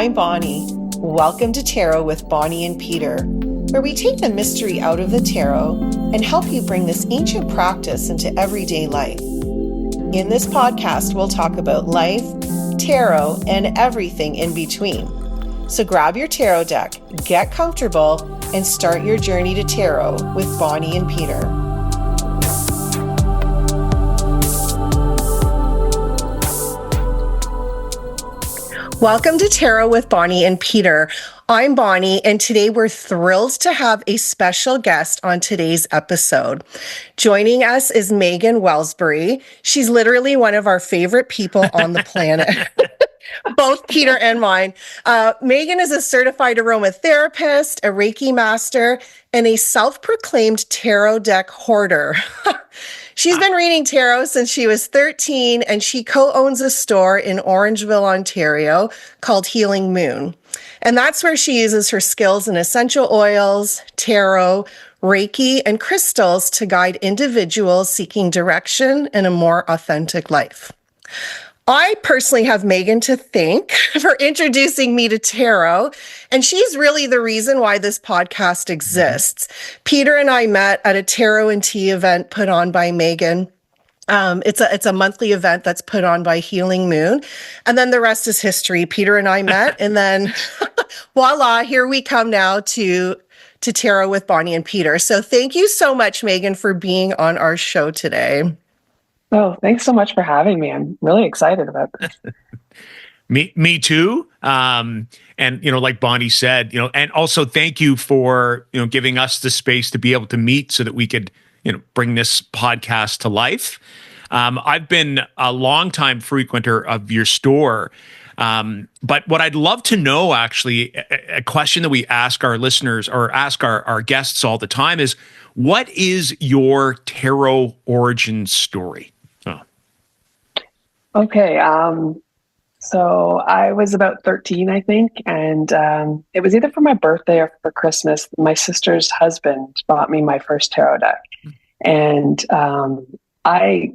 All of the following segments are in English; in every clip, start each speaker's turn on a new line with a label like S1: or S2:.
S1: I'm Bonnie. Welcome to Tarot with Bonnie and Peter, where we take the mystery out of the tarot and help you bring this ancient practice into everyday life. In this podcast, we'll talk about life, tarot, and everything in between. So grab your tarot deck, get comfortable, and start your journey to tarot with Bonnie and Peter. Welcome to Tarot with Bonnie and Peter. I'm Bonnie, and today we're thrilled to have a special guest on today's episode. Joining us is Meghan Wellsbury. She's literally one of our favorite people on the planet. Both Peter and mine. Meghan is a certified aromatherapist, a Reiki master, and a self-proclaimed tarot deck hoarder. She's been reading tarot since she was 13, and she co-owns a store in Orangeville, Ontario called Healing Moon. And that's where she uses her skills in essential oils, tarot, Reiki, and crystals to guide individuals seeking direction and a more authentic life. I personally have Meghan to thank for introducing me to tarot, and she's really the reason why this podcast exists. Peter and I met at a tarot and tea event put on by Meghan. It's a monthly event that's put on by Healing Moon, and then the rest is history. Peter and I met, and then voila, here we come now to Tarot with Bonnie and Peter. So thank you so much, Meghan, for being on our show today.
S2: Oh, thanks so much for having me. I'm really excited about this.
S3: Me too. And, like Bonnie said, and also thank you for, giving us the space to be able to meet so that we could, bring this podcast to life. I've been a longtime frequenter of your store. But what I'd love to know, actually, a question that we ask our listeners or ask our guests all the time is, what is your tarot origin story?
S2: Okay. So I was about 13, I think. And it was either for my birthday or for Christmas. My sister's husband bought me my first tarot deck. And I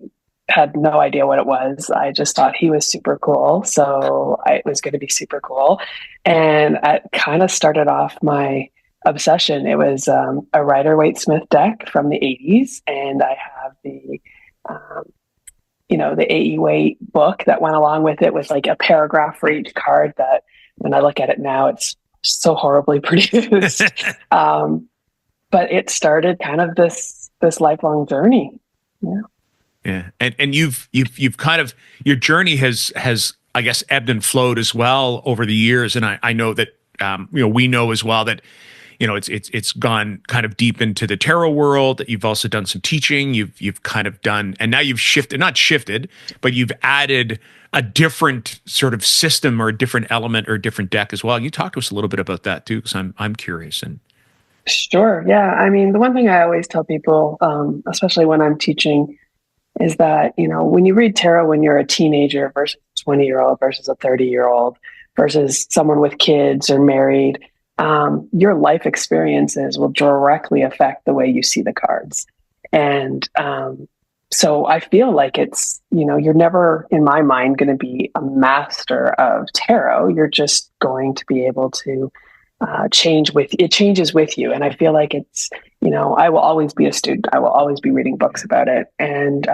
S2: had no idea what it was. I just thought he was super cool. So it was going to be super cool. And it kind of started off my obsession. It was a Rider-Waite-Smith deck from the 80s. And I have the A.E. Waite book that went along with it with like a paragraph for each card that when I look at it now, it's so horribly produced. But it started kind of this lifelong journey. Yeah.
S3: Yeah. And you've kind of, your journey has, I guess, ebbed and flowed as well over the years. And I know that, we know as well that, it's gone kind of deep into the tarot world. You've also done some teaching. You've kind of done, and now you've not shifted, but you've added a different sort of system or a different element or a different deck as well. Can you talk to us a little bit about that too? Because I'm curious. And
S2: sure, yeah. I mean, the one thing I always tell people, especially when I'm teaching, is that when you read tarot when you're a teenager versus a 20-year-old versus a 30-year-old versus someone with kids or married. Your life experiences will directly affect the way you see the cards. And so I feel like it's, you're never, in my mind, going to be a master of tarot. You're just going to be able to it changes with you. And I feel like it's, I will always be a student. I will always be reading books about it. And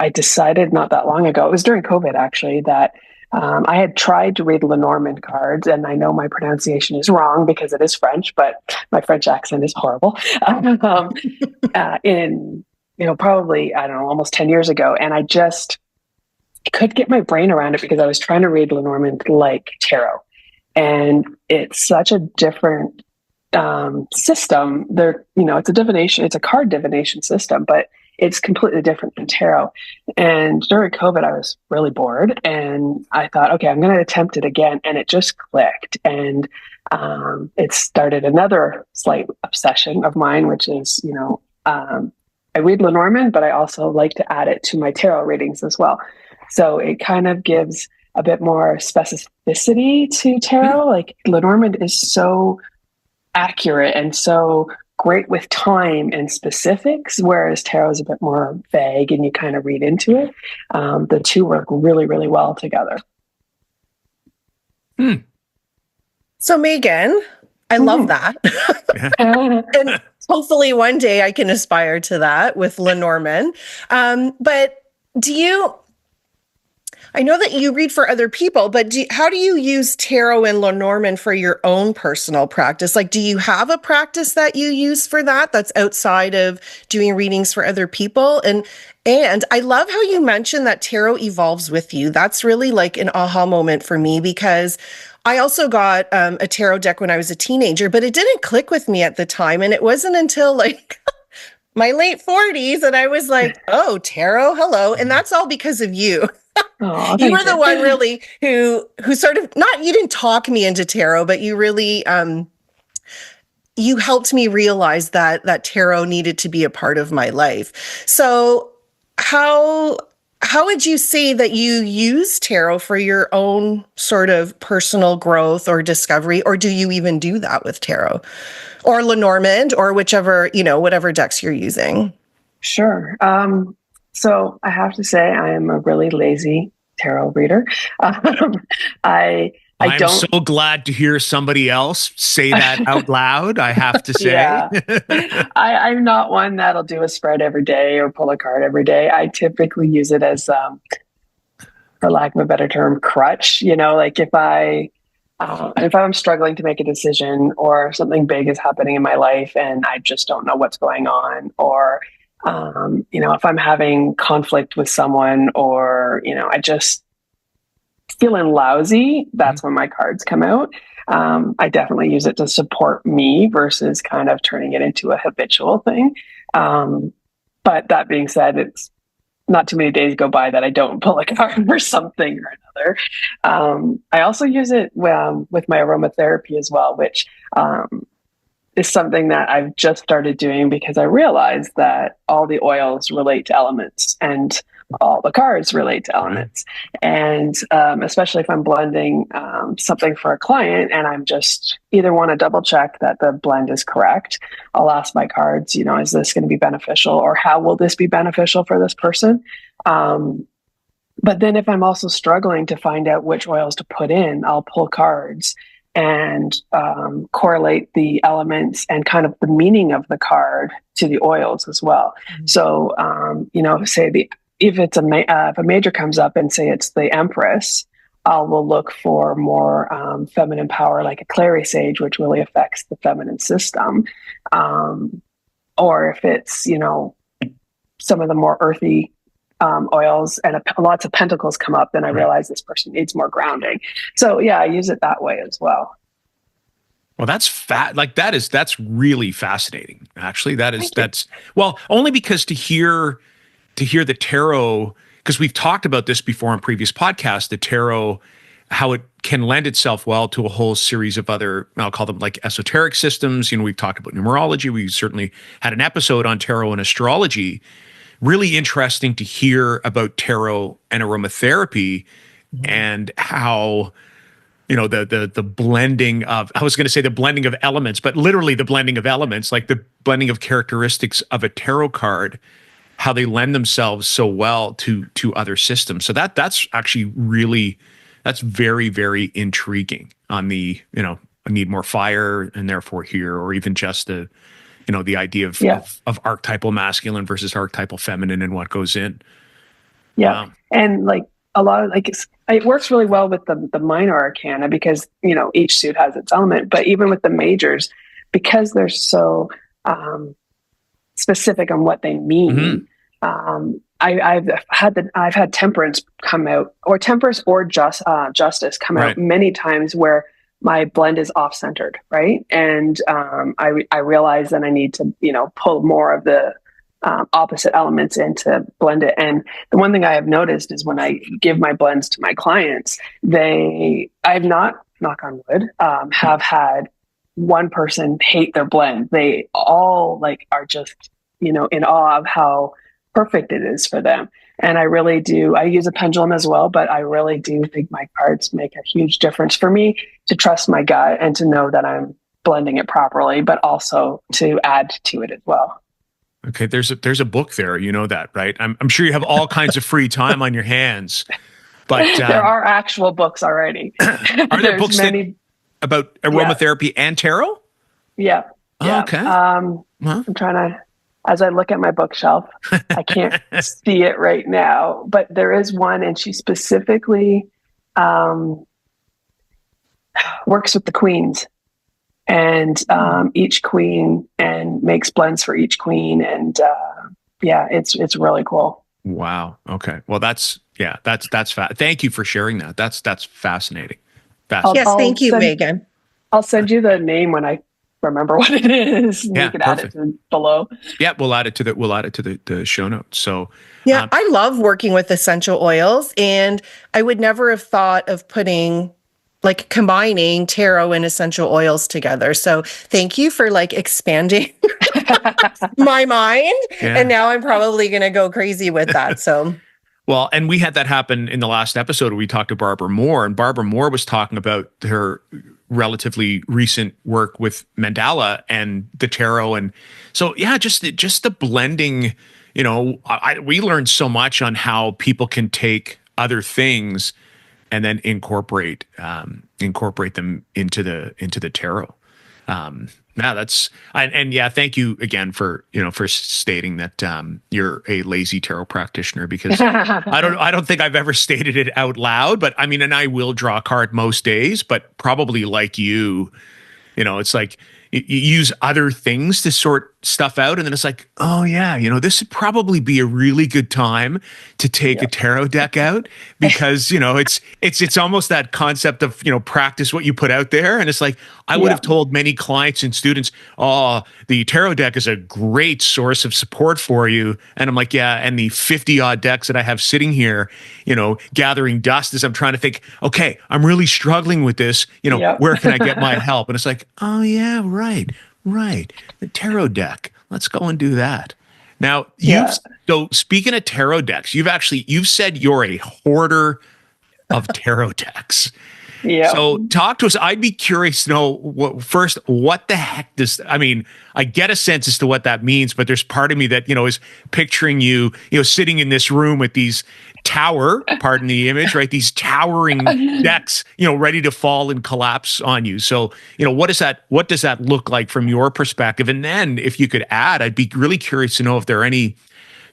S2: I decided not that long ago, it was during COVID actually, that I had tried to read Lenormand cards, and I know my pronunciation is wrong because it is French, but my French accent is horrible. In, probably, I don't know, almost 10 years ago. And I just couldn't get my brain around it because I was trying to read Lenormand like tarot. And it's such a different system. It's a divination, it's a card divination system, but it's completely different than tarot. And during COVID, I was really bored and I thought, okay, I'm going to attempt it again. And it just clicked. And it started another slight obsession of mine, which is, I read Lenormand, but I also like to add it to my tarot readings as well. So it kind of gives a bit more specificity to tarot. Like Lenormand is so accurate and so great with time and specifics, whereas tarot is a bit more vague and you kind of read into it. The two work really, really well together.
S1: So, Megan, I love
S2: Mhm.
S1: that. And hopefully one day I can aspire to that with Lenormand. But do you, I know that you read for other people, but how do you use tarot and Lenormand for your own personal practice? Like, do you have a practice that you use for that that's outside of doing readings for other people? And I love how you mentioned that tarot evolves with you. That's really like an aha moment for me because I also got a tarot deck when I was a teenager, but it didn't click with me at the time. And it wasn't until like my late 40s and I was like, oh, tarot, hello. And that's all because of you.
S2: Oh,
S1: You
S2: thank
S1: were the
S2: you.
S1: one really who sort of not you didn't talk me into tarot, but you really you helped me realize that tarot needed to be a part of my life. So how how would you say that you use tarot for your own sort of personal growth or discovery, or do you even do that with tarot or Lenormand or whichever, whatever decks you're using?
S2: Sure. So I have to say I am a really lazy tarot reader. Um, I I
S3: I'm so
S2: don't.
S3: glad to hear somebody else say that out loud, I have to say.
S2: Yeah, I'm not one that'll do a spread every day or pull a card every day. I typically use it as, for lack of a better term, crutch. Like if I'm struggling to make a decision or something big is happening in my life and I just don't know what's going on, or if I'm having conflict with someone, or I just feeling lousy,
S3: Mhm.
S2: that's when my cards come out. I definitely use it to support me versus kind of turning it into a habitual thing. Um, but that being said, it's not too many days go by that I don't pull a card for something or another. I also use it with my aromatherapy as well, which is something that I've just started doing because I realized that all the oils relate to elements and all the cards relate to
S3: Right.
S2: elements. And especially if I'm blending something for a client and I'm just either want to double check that the blend is correct, I'll ask my cards, is this going to be beneficial, or how will this be beneficial for this person? Um, but then if I'm also struggling to find out which oils to put in, I'll pull cards and correlate the elements and kind of the meaning of the card to the oils as well. So, say if it's if a major comes up and say it's the Empress, I will look for more feminine power, like a clary sage, which really affects the feminine system. Um, or if it's, some of the more earthy oils and lots of pentacles come up, then I
S3: Right.
S2: realize this person needs more grounding. So yeah, I use it that way as well.
S3: Well, that's really fascinating. Actually,
S2: Thank you.
S3: that's well, only because to hear the tarot, because we've talked about this before on previous podcasts, the tarot, how it can lend itself well to a whole series of other, I'll call them like esoteric systems. We've talked about numerology. We certainly had an episode on tarot and astrology. Really interesting to hear about tarot and aromatherapy and how the blending of, I was going to say the blending of elements, but literally the blending of elements, like the blending of characteristics of a tarot card, how they lend themselves so well to other systems. So that's actually really, that's very, very intriguing on the, I need more fire and therefore here, or even just the idea of,
S2: Yeah.
S3: of archetypal masculine versus archetypal feminine and what goes in.
S2: Yeah.
S3: Wow.
S2: And like a lot of it works really well with the minor arcana because, each suit has its element, but even with the majors, because they're so specific on what they
S3: Mhm.
S2: mean. I've had temperance come out, or temperance or justice come out
S3: Right.
S2: many times where my blend is off centered, right? And I realize that I need to pull more of the opposite elements in to blend it. And the one thing I have noticed is when I give my blends to my clients, I've not, knock on wood, have had one person hate their blend. They all are just, in awe of how perfect it is for them. And I really do. I use a pendulum as well, but I really do think my cards make a huge difference for me to trust my gut and to know that I'm blending it properly, but also to add to it as well.
S3: Okay, there's a book there, you know that, right? I'm sure you have all kinds of free time on your hands, but
S2: There are actual books already.
S3: are there
S2: There's
S3: books that
S2: many.
S3: about
S2: Yeah.
S3: aromatherapy and tarot?
S2: Yeah.
S3: Oh,
S2: Yeah.
S3: okay. Huh?
S2: I'm trying to, as I look at my bookshelf, I can't see it right now, but there is one, and she specifically um, works with the queens, and each queen, and makes blends for each queen, and yeah, it's really cool.
S3: Wow. Okay. Well, that's thank you for sharing that. That's fascinating.
S2: I'll,
S3: Fascinating.
S1: Yes,
S2: I'll
S1: thank you,
S2: send
S1: Megan.
S2: I'll send you the name when I remember what it is, and you
S3: Yeah.
S2: can add it
S3: Perfect.
S2: to below.
S3: Yeah. We'll add it to the show notes. So,
S1: Yeah,
S3: um,
S1: I love working with essential oils, and I would never have thought of putting like combining tarot and essential oils together. So thank you for like expanding my mind. And
S3: yeah.
S1: now I'm probably going to go crazy with that. So,
S3: Well, and we had that happen in the last episode where we talked to Barbara Moore, and Barbara Moore was talking about her relatively recent work with mandala and the tarot, and so yeah, just the blending. We learned so much on how people can take other things and then incorporate them into the tarot. No, that's and yeah, thank you again for for stating that you're a lazy tarot practitioner, because I don't think I've ever stated it out loud, but I mean, and I will draw a card most days, but probably like you, it's like you use other things to sort stuff out. And then it's like, oh yeah, this would probably be a really good time to take a
S2: Yep.
S3: tarot deck out, because, it's almost that concept of, practice what you put out there. And it's like, I would have
S2: Yep.
S3: told many clients and students, oh, the tarot deck is a great source of support for you. And I'm like, yeah. And the 50 odd decks that I have sitting here, gathering dust as I'm trying to think, okay, I'm really struggling with this,
S2: Yep.
S3: where can I get my help? And it's like, oh yeah, right. Right. The tarot deck. Let's go and do that. Now,
S2: Yeah.
S3: so speaking of tarot decks, you've said you're a hoarder of tarot decks.
S2: Yeah.
S3: So talk to us. I'd be curious to know what the heck I mean, I get a sense as to what that means, but there's part of me that, is picturing you, sitting in this room with these pardon the image, right? These towering decks, ready to fall and collapse on you. So, what does that look like from your perspective? And then if you could add, I'd be really curious to know if there are any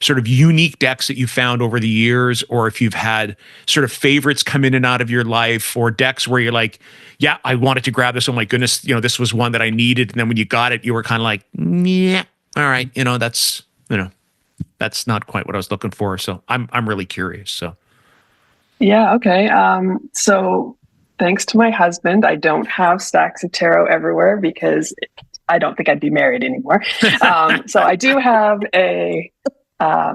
S3: sort of unique decks that you found over the years, or if you've had sort of favorites come in and out of your life, or decks where you're like, yeah, I wanted to grab this. Oh my goodness, this was one that I needed. And then when you got it, you were kind of like, yeah, all right, that's not quite what I was looking for. So I'm really curious. So
S2: Yeah. Okay. So thanks to my husband, I don't have stacks of tarot everywhere because I don't think I'd be married anymore. So I do have a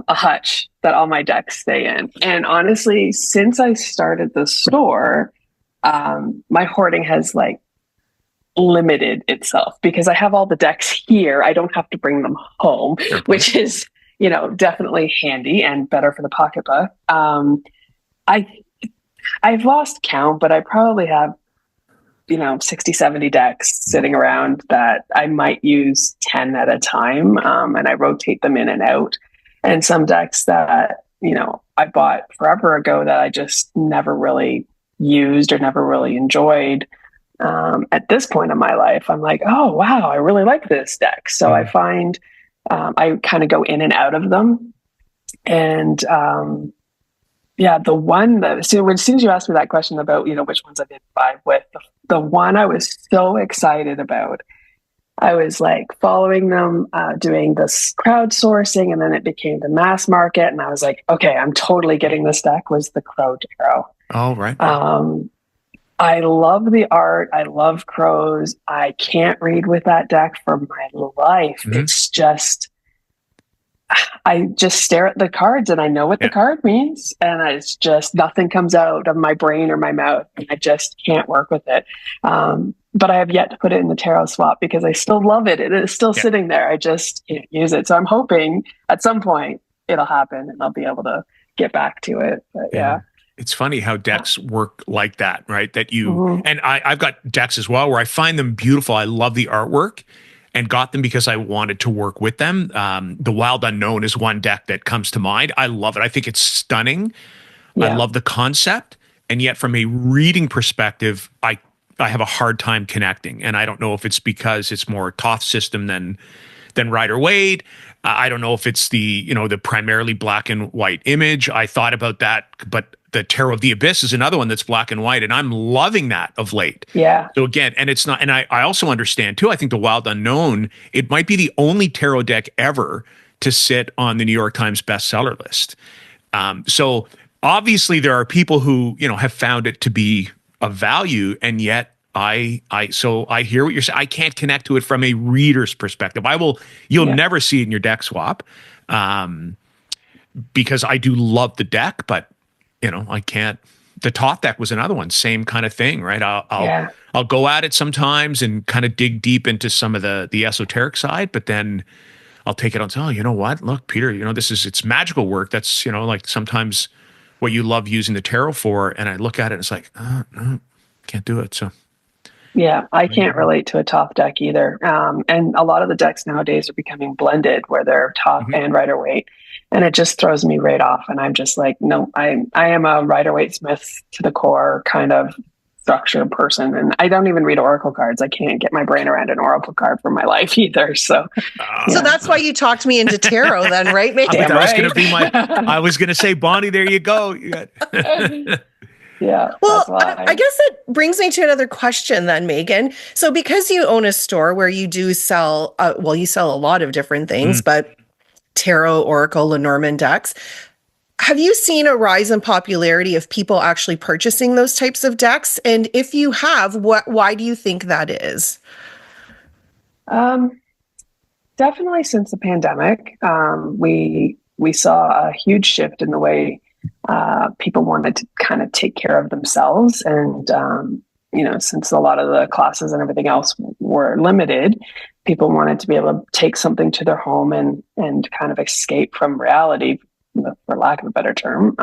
S2: hutch that all my decks stay in. And honestly, since I started the store, my hoarding has like limited itself because I have all the decks here. I don't have to bring them home, which is, definitely handy and better for the pocketbook. I I've lost count, but I probably have 60, 70 decks sitting around that I might use 10 at a time. And I rotate them in and out. And some decks that, I bought forever ago that I just never really used or never really enjoyed. At this point in my life, I'm like, oh, wow, I really like this deck. So I find I kind of go in and out of them. And yeah, the one that as soon as you asked me that question about which ones I did buy with, the one I was so excited about, I was like following them, doing this crowdsourcing, and then it became the mass market, and I was like, okay, I'm totally getting this deck. Was the Crow Tarot?
S3: oh, right.
S2: I love the art. I love crows. I can't read with that deck for my life.
S3: Mhm.
S2: It's just I just stare at the cards and I know what the card means. And it's just nothing comes out of my brain or my mouth. And I just can't work with it. But I have yet to put it in the tarot swap because I still love it. It is still sitting there. I just can't use it. So I'm hoping at some point it'll happen and I'll be able to get back to it. But yeah.
S3: It's funny how decks work like that, right? That you and I've got decks as well where I find them beautiful. I love the artwork and got them because I wanted to work with them. The Wild Unknown is one deck that comes to mind. I love it. I think it's stunning. I
S2: Yeah.
S3: love the concept. And yet from a reading perspective, I have a hard time connecting, and I don't know if it's because it's more Thoth system than Rider Waite. I don't know if it's the primarily black and white image. I thought about that, but the Tarot of the Abyss is another one that's black and white, and I'm loving that of late.
S2: Yeah.
S3: So again, and it's not, and I also understand too, I think the Wild Unknown, it might be the only tarot deck ever to sit on the New York Times bestseller list. So obviously there are people who, have found it to be of value, and yet so I hear what you're saying. I can't connect to it from a reader's perspective. You'll never see it in your deck swap, because I do love the deck, but I can't. The Thoth deck was another one, same kind of thing, right? I'll go at it sometimes and kind of dig deep into some of the esoteric side, but then I'll take it on. Oh, you know what? Look, Peter, it's magical work. That's like sometimes what you love using the tarot for, and I look at it and it's like, no, can't do it. So.
S2: Yeah, I can't relate to a Thoth deck either. And a lot of the decks nowadays are becoming blended where they're Thoth and Rider Waite. And it just throws me right off. And I'm just like, no, I am a Rider Waite Smith to the core kind of structure person. And I don't even read oracle cards. I can't get my brain around an oracle card for my life either. So,
S1: So that's why you talked me into tarot then, right?
S2: Damn right.
S3: I was going to say, Bonnie, there you go.
S2: Yeah.
S1: Well, I guess it brings me to another question then, Meghan. So because you own a store where you do sell, you sell a lot of different things, but tarot, oracle, Lenormand decks, have you seen a rise in popularity of people actually purchasing those types of decks? And if you have, why do you think that is?
S2: Definitely since the pandemic, we saw a huge shift in the way people wanted to kind of take care of themselves. And, since a lot of the classes and everything else were limited, people wanted to be able to take something to their home and kind of escape from reality, for lack of a better term.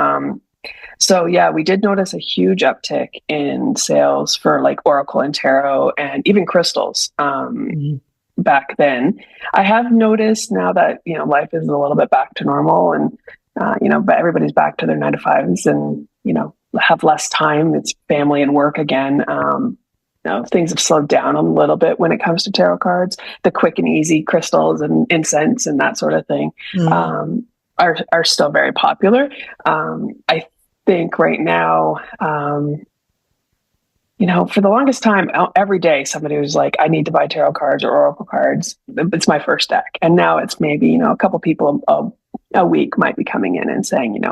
S2: So yeah, we did notice a huge uptick in sales for like oracle and tarot and even crystals. Back then, I have noticed now that life is a little bit back to normal, and but everybody's back to their 9 to 5s, and have less time. It's family and work again. Things have slowed down a little bit when it comes to tarot cards. The quick and easy crystals and incense and that sort of thing are still very popular. I think right now. For the longest time, every day somebody was like, I need to buy tarot cards or oracle cards. It's my first deck. And now it's maybe, a couple people a week might be coming in and saying,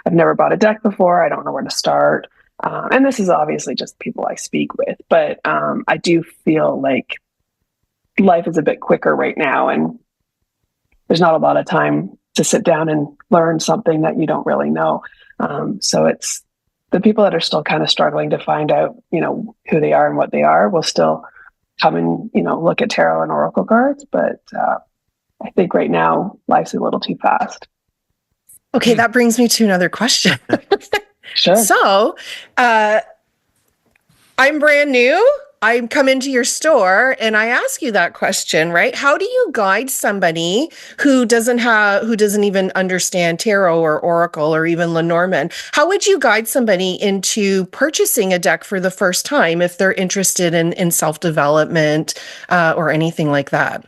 S2: I've never bought a deck before. I don't know where to start. And this is obviously just people I speak with. But I do feel like life is a bit quicker right now. And there's not a lot of time to sit down and learn something that you don't really know. So it's the people that are still kind of struggling to find out, who they are and what they are will still come and, look at tarot and oracle cards. But I think right now life's a little too fast.
S1: Okay, that brings me to another question.
S2: Sure.
S1: So I'm brand new. I come into your store and I ask you that question, right? How do you guide somebody who doesn't even understand tarot or oracle or even Lenormand? How would you guide somebody into purchasing a deck for the first time if they're interested in self-development or anything like that?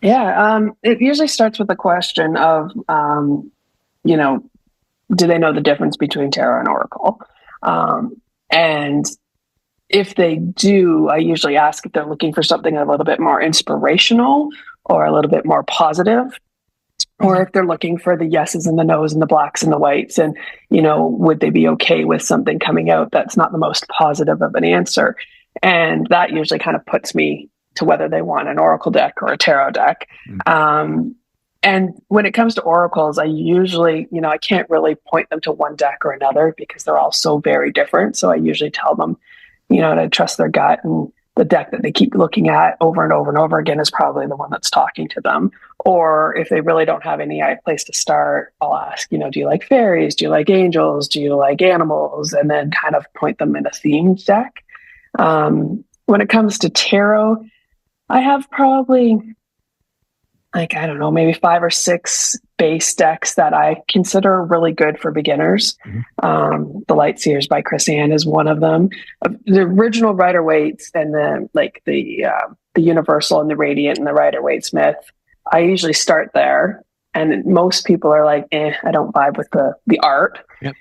S2: Yeah, it usually starts with the question of, do they know the difference between tarot and oracle? And if they do, I usually ask if they're looking for something a little bit more inspirational or a little bit more positive, or if they're looking for the yeses and the nos and the blacks and the whites. And, would they be okay with something coming out that's not the most positive of an answer? And that usually kind of puts me to whether they want an oracle deck or a tarot deck. And when it comes to oracles, I usually, I can't really point them to one deck or another because they're all so very different. So I usually tell them, to trust their gut, and the deck that they keep looking at over and over and over again is probably the one that's talking to them. Or if they really don't have any place to start, I'll ask, do you like fairies? Do you like angels? Do you like animals? And then kind of point them in a themed deck. When it comes to tarot, I have probably like, I don't know, maybe 5 or 6 base decks that I consider really good for beginners. The Light Seers by Chris Ann is one of them. The original Rider Waite's and the Universal and the Radiant and the Rider Waite Smith. I usually start there, and most people are like, I don't vibe with the art.
S3: Yep.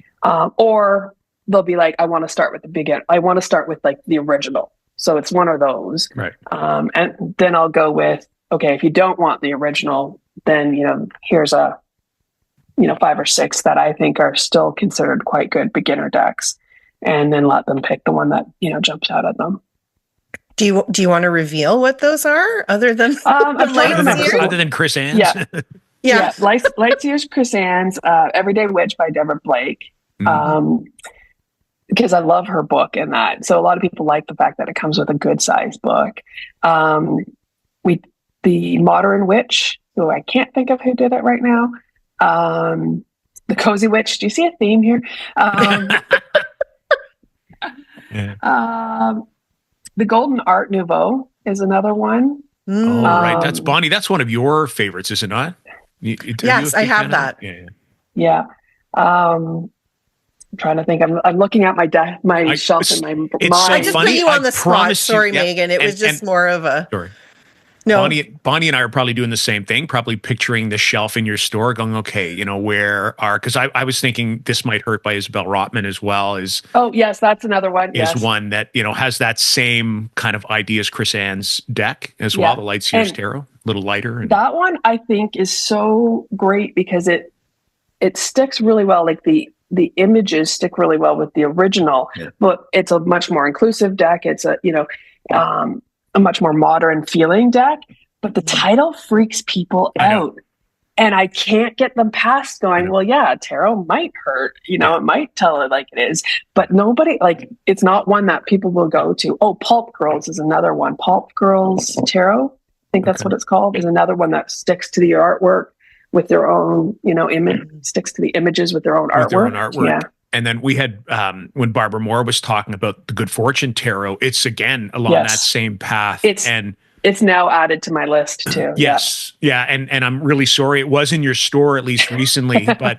S2: Or they'll be like, I want to start with the beginner. I want to start with like the original. So it's one of those.
S3: Right.
S2: And then I'll go with, okay, if you don't want the original, then, here's 5 or 6 that I think are still considered quite good beginner decks, and then let them pick the one that, jumps out at them.
S1: Do you want to reveal what those are other than
S3: other than Chris Ann's?
S2: Yeah. Light Seers, Chris Ann's, Everyday Witch by Deborah Blake. Because I love her book in that. So a lot of people like the fact that it comes with a good sized book. The Modern Witch, who I can't think of who did it right now. The Cozy Witch. Do you see a theme here? The Golden Art Nouveau is another one.
S3: Oh, right. That's Bonnie. That's one of your favorites, is it not?
S1: Yes, I have that.
S2: Yeah. I'm trying to think. I'm looking at my shelf in my mind.
S1: I just put you on the spot. Sorry, Megan. It was just more of a...
S3: Sorry.
S1: No.
S3: Bonnie and I are probably doing the same thing, probably picturing the shelf in your store going, okay, because I was thinking This Might Hurt by Isabel Rotman as well is.
S2: Oh, yes, that's another one.
S3: Is one that, has that same kind of idea as Chris Ann's deck as well, the Light Seers Tarot, a little lighter.
S2: That one I think is so great because it sticks really well. Like the images stick really well with the original, but it's a much more inclusive deck. It's a much more modern feeling deck, but the title freaks people out. And I can't get them past going, well, yeah, tarot might hurt, it might tell it like it is, but nobody, it's not one that people will go to. Oh, Pulp Girls is another one. Pulp Girls Tarot, I think that's what it's called, is another one that sticks to the artwork with their own, image, sticks to the images with their own artwork. Yeah.
S3: And then we had, when Barbara Moore was talking about the Good Fortune Tarot, it's again along that same path.
S2: It's now added to my list too.
S3: Yes. Yeah. And I'm really sorry. It was in your store at least recently, but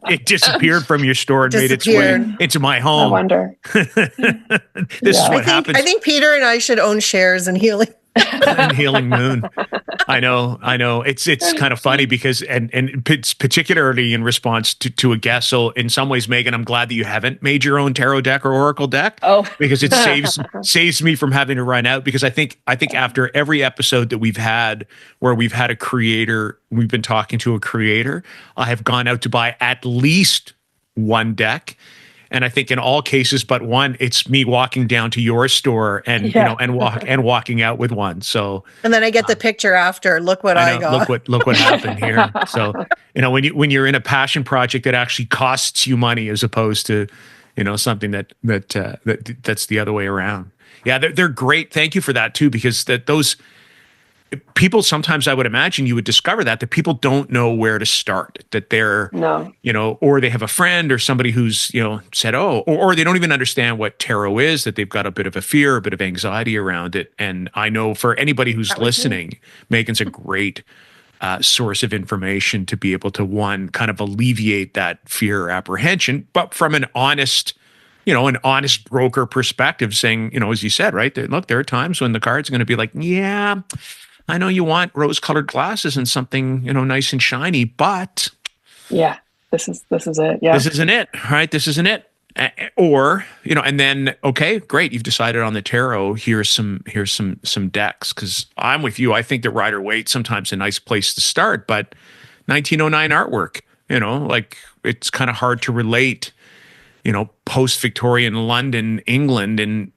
S3: it disappeared from your store and made its way into my home.
S2: I wonder.
S3: This is what happens.
S1: I think Peter and I should own shares in Healing.
S3: And Healing Moon. I know. It's kind of funny because, and it's particularly in response to a guest. So in some ways, Megan, I'm glad that you haven't made your own tarot deck or oracle deck.
S2: Oh,
S3: because it saves me from having to run out. Because I think after every episode that we've had where we've had a creator, we've been talking to a creator, I have gone out to buy at least one deck. And I think in all cases but one, it's me walking down to your store and walking out with one. So
S1: and then I get the picture after. Look what I got.
S3: Look what happened here. So when you're in a passion project that actually costs you money as opposed to something that's the other way around. Yeah, they're great. Thank you for that too, because those people, sometimes I would imagine you would discover that people don't know where to start, that they're, or they have a friend or somebody who's, said, or they don't even understand what tarot is, that they've got a bit of a fear, a bit of anxiety around it. And I know for anybody who's listening, Megan's a great source of information to be able to, one, kind of alleviate that fear or apprehension, but from an honest broker perspective, saying, as you said, right, look, there are times when the card's going to be like, yeah, I know you want rose-colored glasses and something, nice and shiny, but
S2: yeah, this is it. Yeah,
S3: this isn't it, right? This isn't it. Or, and then, okay, great, you've decided on the tarot. Here's some decks, because I'm with you. I think that Rider Waite sometimes a nice place to start, but 1909 artwork, it's kind of hard to relate, post-Victorian London, England, and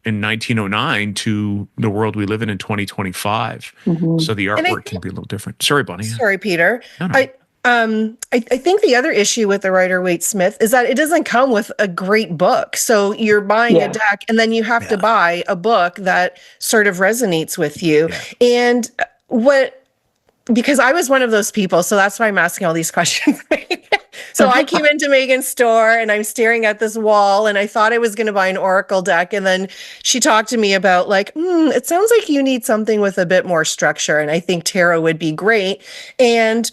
S3: in 1909 to the world we live in 2025. Mm-hmm. So the artwork can be a little different. Sorry, Bonnie.
S1: Sorry, Peter.
S3: No.
S1: I think the other issue with the Rider Waite Smith is that it doesn't come with a great book. So you're buying a deck and then you have to buy a book that sort of resonates with you. Yeah. And because I was one of those people, so that's why I'm asking all these questions. So I came into Megan's store and I'm staring at this wall and I thought I was going to buy an oracle deck. And then she talked to me about like, it sounds like you need something with a bit more structure. And I think tarot would be great. And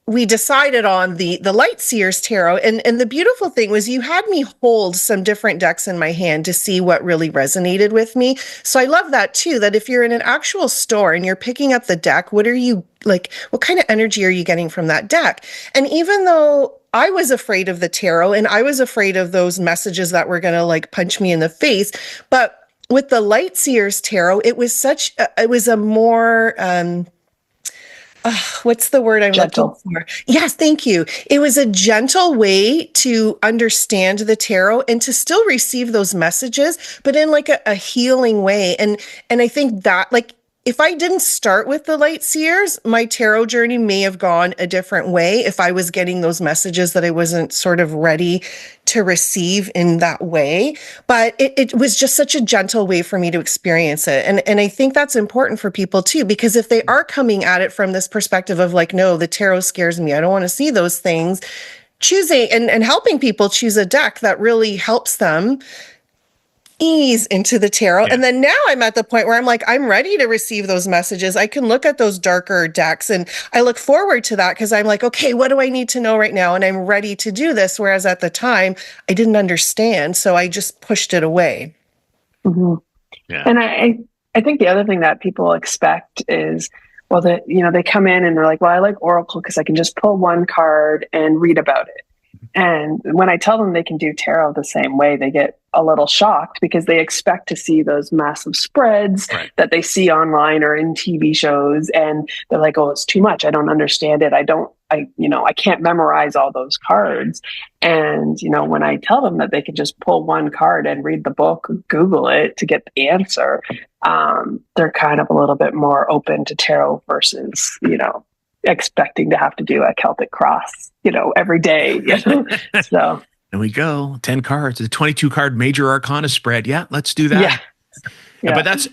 S1: we decided on the Light Seers Tarot. And the beautiful thing was you had me hold some different decks in my hand to see what really resonated with me. So I love that too, that if you're in an actual store and you're picking up the deck, what are you like, what kind of energy are you getting from that deck? And even though I was afraid of the tarot and I was afraid of those messages that were going to like punch me in the face, but with the Light Seers Tarot, it was it was a more, what's the word I'm
S2: Gentle.
S1: looking for? Yes, thank you. It was a gentle way to understand the tarot and to still receive those messages, but in like a healing way. And I think that like if I didn't start with the Light Seers, my tarot journey may have gone a different way if I was getting those messages that I wasn't sort of ready to receive in that way. But it was just such a gentle way for me to experience it. And I think that's important for people too, because if they are coming at it from this perspective of like, no, the tarot scares me, I don't want to see those things, choosing and helping people choose a deck that really helps them ease into the tarot.
S3: Yeah.
S1: And then now I'm at the point where I'm like, I'm ready to receive those messages. I can look at those darker decks and I look forward to that because I'm like, okay, what do I need to know right now? And I'm ready to do this. Whereas at the time I didn't understand. So I just pushed it away.
S2: Mm-hmm.
S3: Yeah.
S2: And I think the other thing that people expect is, well, that, you know, they come in and they're like, well, I like Oracle because I can just pull one card and read about it. And when I tell them they can do tarot the same way, they get a little shocked because they expect to see those massive spreads that they see online or in TV shows. And they're like, oh, it's too much. I don't understand it. I can't memorize all those cards. And, you know, when I tell them that they can just pull one card and read the book, Google it to get the answer, they're kind of a little bit more open to tarot versus, you know, expecting to have to do a Celtic cross, you know, every day. You know? So
S3: there we go. 10 cards, a 22 card major arcana spread. Yeah, let's do that.
S2: Yeah.
S3: But that's,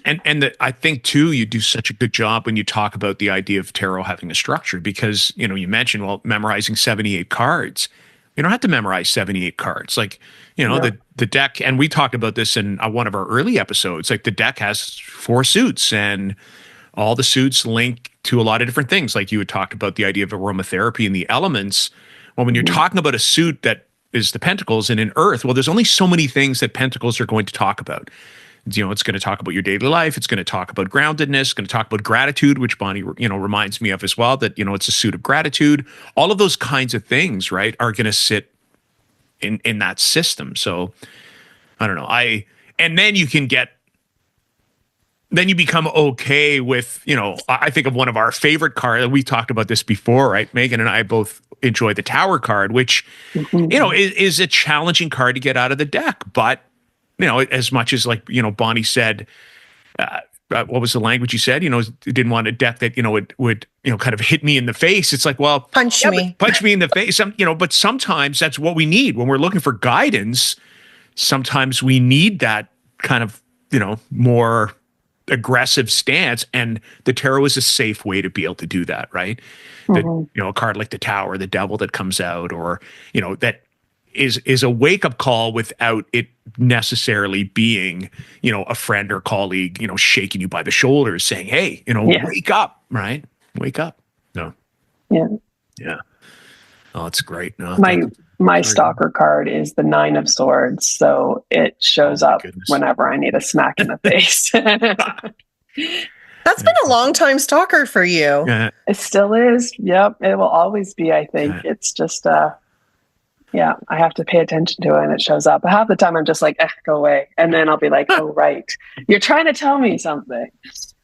S3: I think too, you do such a good job when you talk about the idea of tarot having a structure because, you know, you mentioned, well, memorizing 78 cards. You don't have to memorize 78 cards. Like, you know, the deck, and we talked about this in one of our early episodes, like the deck has 4 suits and all the suits link to a lot of different things. Like you had talked about the idea of aromatherapy and the elements. Well, when you're talking about a suit that is the pentacles and in earth, well, there's only so many things that pentacles are going to talk about. You know, it's going to talk about your daily life. It's going to talk about groundedness. It's going to talk about gratitude, which Bonnie, you know, reminds me of as well, that, you know, it's a suit of gratitude. All of those kinds of things, right, are going to sit in that system. So I don't know. And then you can get, then you become okay with, you know, I think of one of our favorite cards. We talked about this before, right? Megan and I both enjoy the Tower card, which, you know, is a challenging card to get out of the deck. But, you know, as much as like, you know, Bonnie said, what was the language you said? You know, didn't want a deck that, you know, would, you know, kind of hit me in the face. It's like, well,
S1: punch me
S3: in the face. You know, but sometimes that's what we need when we're looking for guidance. Sometimes we need that kind of, you know, more aggressive stance, and the tarot is a safe way to be able to do that, right? That, you know, a card like the Tower, the Devil that comes out, or, you know, that is a wake-up call without it necessarily being, you know, a friend or colleague, you know, shaking you by the shoulders saying, hey, you know, wake up, right? Wake up. No. Yeah. Oh, that's great. No,
S2: my stalker card is the 9 of Swords, so it shows up whenever I need a smack in the face.
S1: That's been a long time stalker for you.
S3: Yeah.
S2: It still is. Yep. It will always be, I think. It's just, I have to pay attention to it and it shows up. But half the time I'm just like, go away. And then I'll be like, oh, right. You're trying to tell me something.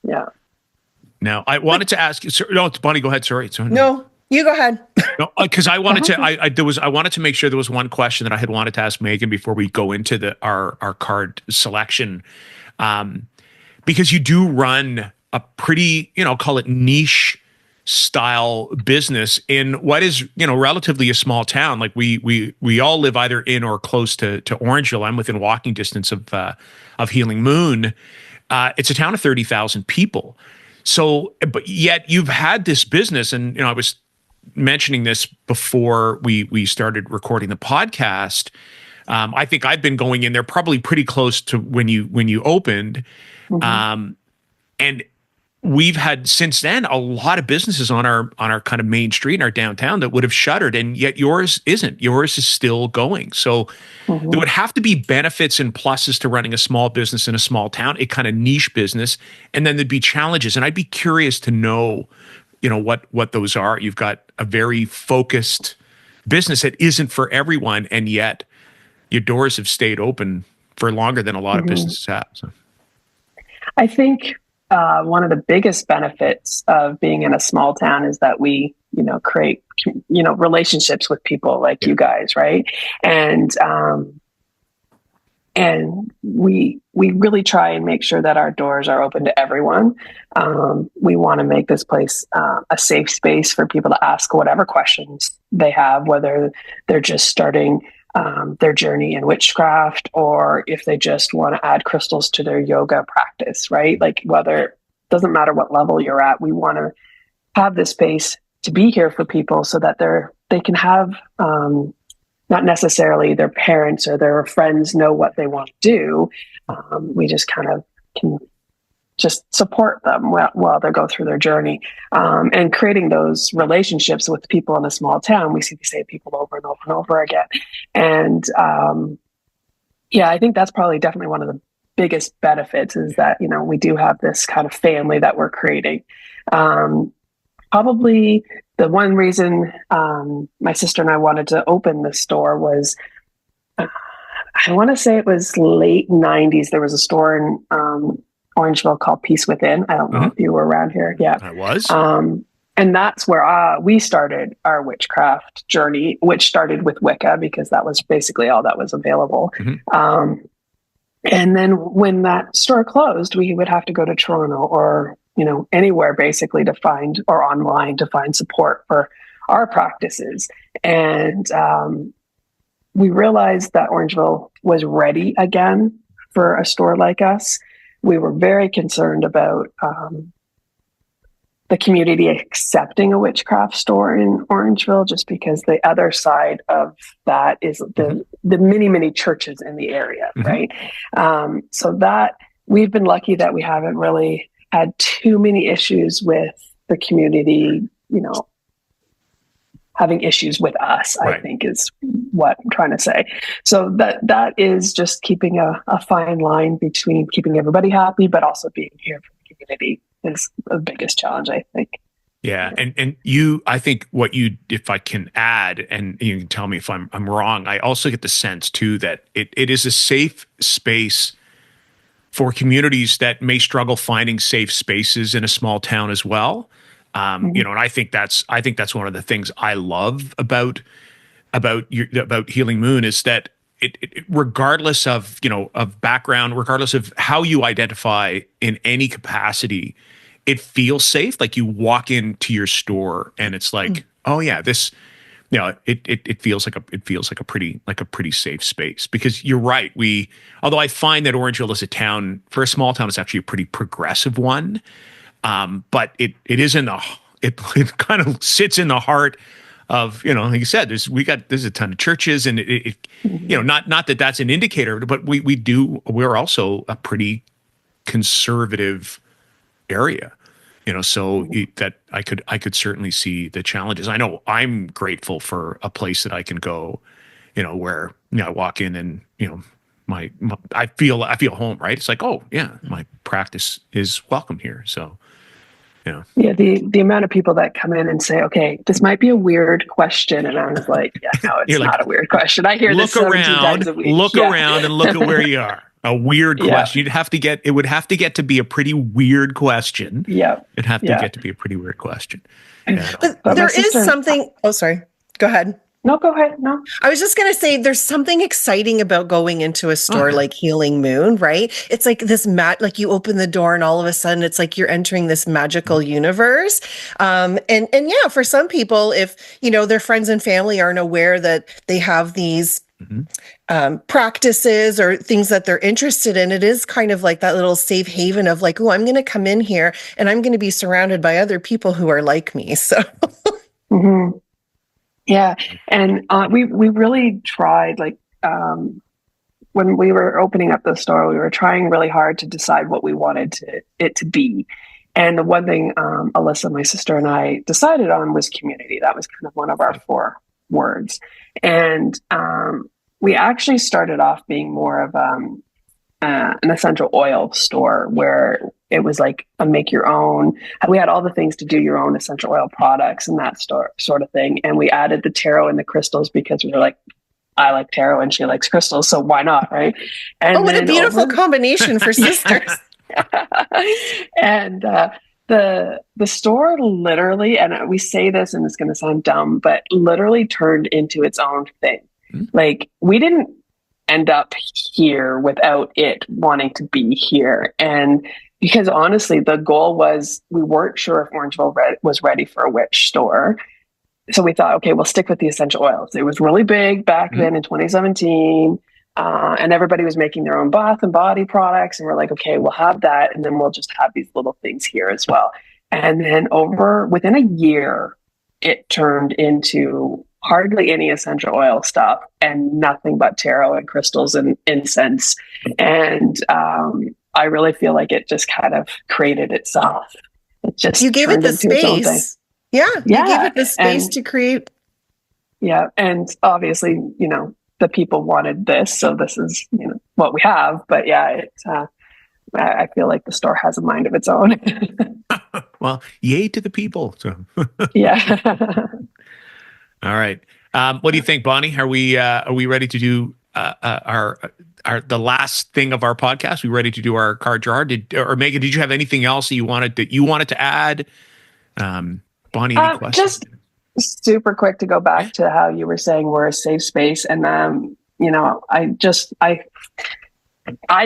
S2: Yeah.
S3: Now, I wanted to ask you, no, it's Bonnie, go ahead. Sorry.
S1: No, you go ahead.
S3: No, because I wanted to, I wanted to make sure there was one question that I had wanted to ask Megan before we go into our card selection. Because you do run a pretty, you know, call it niche style business in what is, you know, relatively a small town. Like we all live either in or close to Orangeville. I'm within walking distance of Healing Moon. It's a town of 30,000 people. So, but yet you've had this business, and, you know, I was mentioning this before we started recording the podcast. I think I've been going in there probably pretty close to when you opened, and we've had since then a lot of businesses on our kind of main street in our downtown that would have shuttered, and yet yours isn't. Yours is still going. So there would have to be benefits and pluses to running a small business in a small town, a kind of niche business, and then there'd be challenges. And I'd be curious to know, what those are. You've got a very focused business that isn't for everyone, and yet your doors have stayed open for longer than a lot of businesses have. So.
S2: I think one of the biggest benefits of being in a small town is that we, create, relationships with people like you guys, right? And we really try and make sure that our doors are open to everyone. We want to make this place a safe space for people to ask whatever questions they have, whether they're just starting their journey in witchcraft, or if they just want to add crystals to their yoga practice, right? Like doesn't matter what level you're at, we want to have this space to be here for people so that they can have, not necessarily their parents or their friends know what they want to do. We just kind of can just support them while they go through their journey. And creating those relationships with people in a small town, we see the same people over and over and over again. And I think that's probably definitely one of the biggest benefits is that, we do have this kind of family that we're creating. Probably the one reason my sister and I wanted to open this store was, I want to say it was late 90s. There was a store in Orangeville called Peace Within. I don't know if you were around here. Yeah,
S3: I was.
S2: And that's where we started our witchcraft journey, which started with Wicca because that was basically all that was available. And then when that store closed, we would have to go to Toronto or, anywhere basically to find, or online to find support for our practices. And we realized that Orangeville was ready again for a store like us. We were very concerned about the community accepting a witchcraft store in Orangeville, just because the other side of that is the many, many churches in the area, right? So that we've been lucky that we haven't really had too many issues with the community, having issues with us, right. I think is what I'm trying to say. So that is just keeping a fine line between keeping everybody happy, but also being here for the community is the biggest challenge, I think.
S3: Yeah. And I think if I can add, and you can tell me if I'm wrong, I also get the sense too, that it is a safe space for communities that may struggle finding safe spaces in a small town as well. And I think that's one of the things I love about Healing Moon is that it regardless of of background, regardless of how you identify in any capacity, it feels safe. Like you walk into your store and it's like, oh yeah, this, it feels like a pretty safe space. Because you're right. Although I find that Orangeville as a town, for a small town, is actually a pretty progressive one. But it is it kind of sits in the heart of, like you said, there's a ton of churches, and not that that's an indicator, but we're also a pretty conservative area, so that I could certainly see the challenges. I know I'm grateful for a place that I can go, where I walk in and I feel home, right? It's like, oh yeah, my practice is welcome here. So yeah,
S2: the amount of people that come in and say, okay, this might be a weird question, and I was like, yeah, no, it's not a weird question. I hear this 17 times a week.
S3: Look around and look at where you are. A weird question. It would have to get to be a pretty weird question.
S2: Yeah.
S3: It'd have to get to be a pretty weird question.
S1: But there is something. Oh, sorry. Go ahead.
S2: No, go ahead. No.
S1: I was just going to say there's something exciting about going into a store like Healing Moon, right? It's like this like you open the door and all of a sudden it's like you're entering this magical universe. And yeah, for some people, if, their friends and family aren't aware that they have these practices or things that they're interested in, it is kind of like that little safe haven of like, oh, I'm going to come in here and I'm going to be surrounded by other people who are like me. So
S2: Mm-hmm. Yeah. And we really tried, like, when we were opening up the store, we were trying really hard to decide what we wanted it to be. And the one thing Alyssa, my sister, and I decided on was community. That was kind of one of our four words. And we actually started off being more of an essential oil store where it was like a make your own. We had all the things to do your own essential oil products and that sort of thing. And we added the tarot and the crystals because we were like, I like tarot and she likes crystals, so why not, right?
S1: Oh,
S2: And
S1: what a
S2: then
S1: beautiful combination for sisters.
S2: and the store literally, and we say this and it's going to sound dumb, but literally turned into its own thing. Like, we didn't end up here without it wanting to be here. And because honestly, the goal was, we weren't sure if Orangeville was ready for a witch store. So we thought, okay, we'll stick with the essential oils. It was really big back then in 2017. And everybody was making their own bath and body products. And we're like, okay, we'll have that. And then we'll just have these little things here as well. And then within a year, it turned into hardly any essential oil stuff and nothing but tarot and crystals and incense. And I really feel like it just kind of created itself. It just
S1: You gave it the
S2: into its own thing.
S1: space. Yeah, you gave it the space to create.
S2: Yeah, and obviously, the people wanted this, so this is, what we have. But yeah, I feel like the store has a mind of its own.
S3: Well, yay to the people. So.
S2: Yeah.
S3: All right. What do you think, Bonnie? Are we ready to do our the last thing of our podcast? We ready to do our card jar? Or Megan, did you have anything else that you wanted to add? Bonnie, any questions?
S2: Just super quick to go back to how you were saying we're a safe space, and I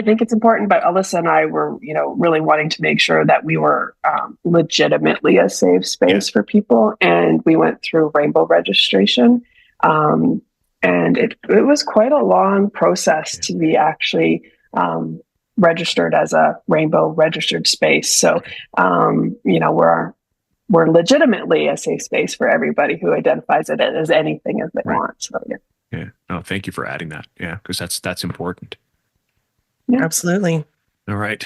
S2: think it's important, but Alyssa and I were, really wanting to make sure that we were legitimately a safe space for people, and we went through rainbow registration, and it was quite a long process to be actually registered as a rainbow registered space. So, we're legitimately a safe space for everybody who identifies it as anything as they want. So
S3: yeah. No, thank you for adding that. Yeah, because that's important.
S1: Yeah. Absolutely.
S3: All right.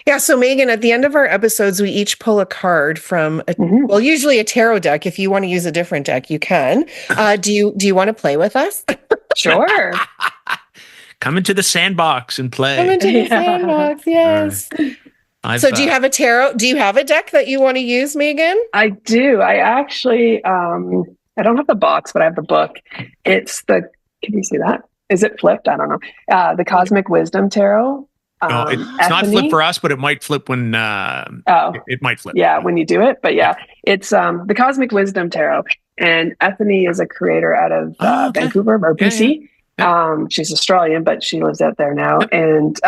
S1: Yeah. So Megan, at the end of our episodes, we each pull a card from usually a tarot deck. If you want to use a different deck, you can. Do you want to play with us?
S2: Sure.
S3: Come into the sandbox and play.
S1: Come into the sandbox. Yes. So do you have a tarot? Do you have a deck that you want to use, Megan?
S2: I do. I actually, I don't have the box, but I have the book. Can you see that? Is it flipped? I don't know. The Cosmic Wisdom Tarot.
S3: No, it's not flipped for us, but it might flip when, it might flip.
S2: Yeah, when you do it. But yeah, it's the Cosmic Wisdom Tarot. And Ethany is a creator out of Vancouver or BC. Yeah. She's Australian, but she lives out there now. And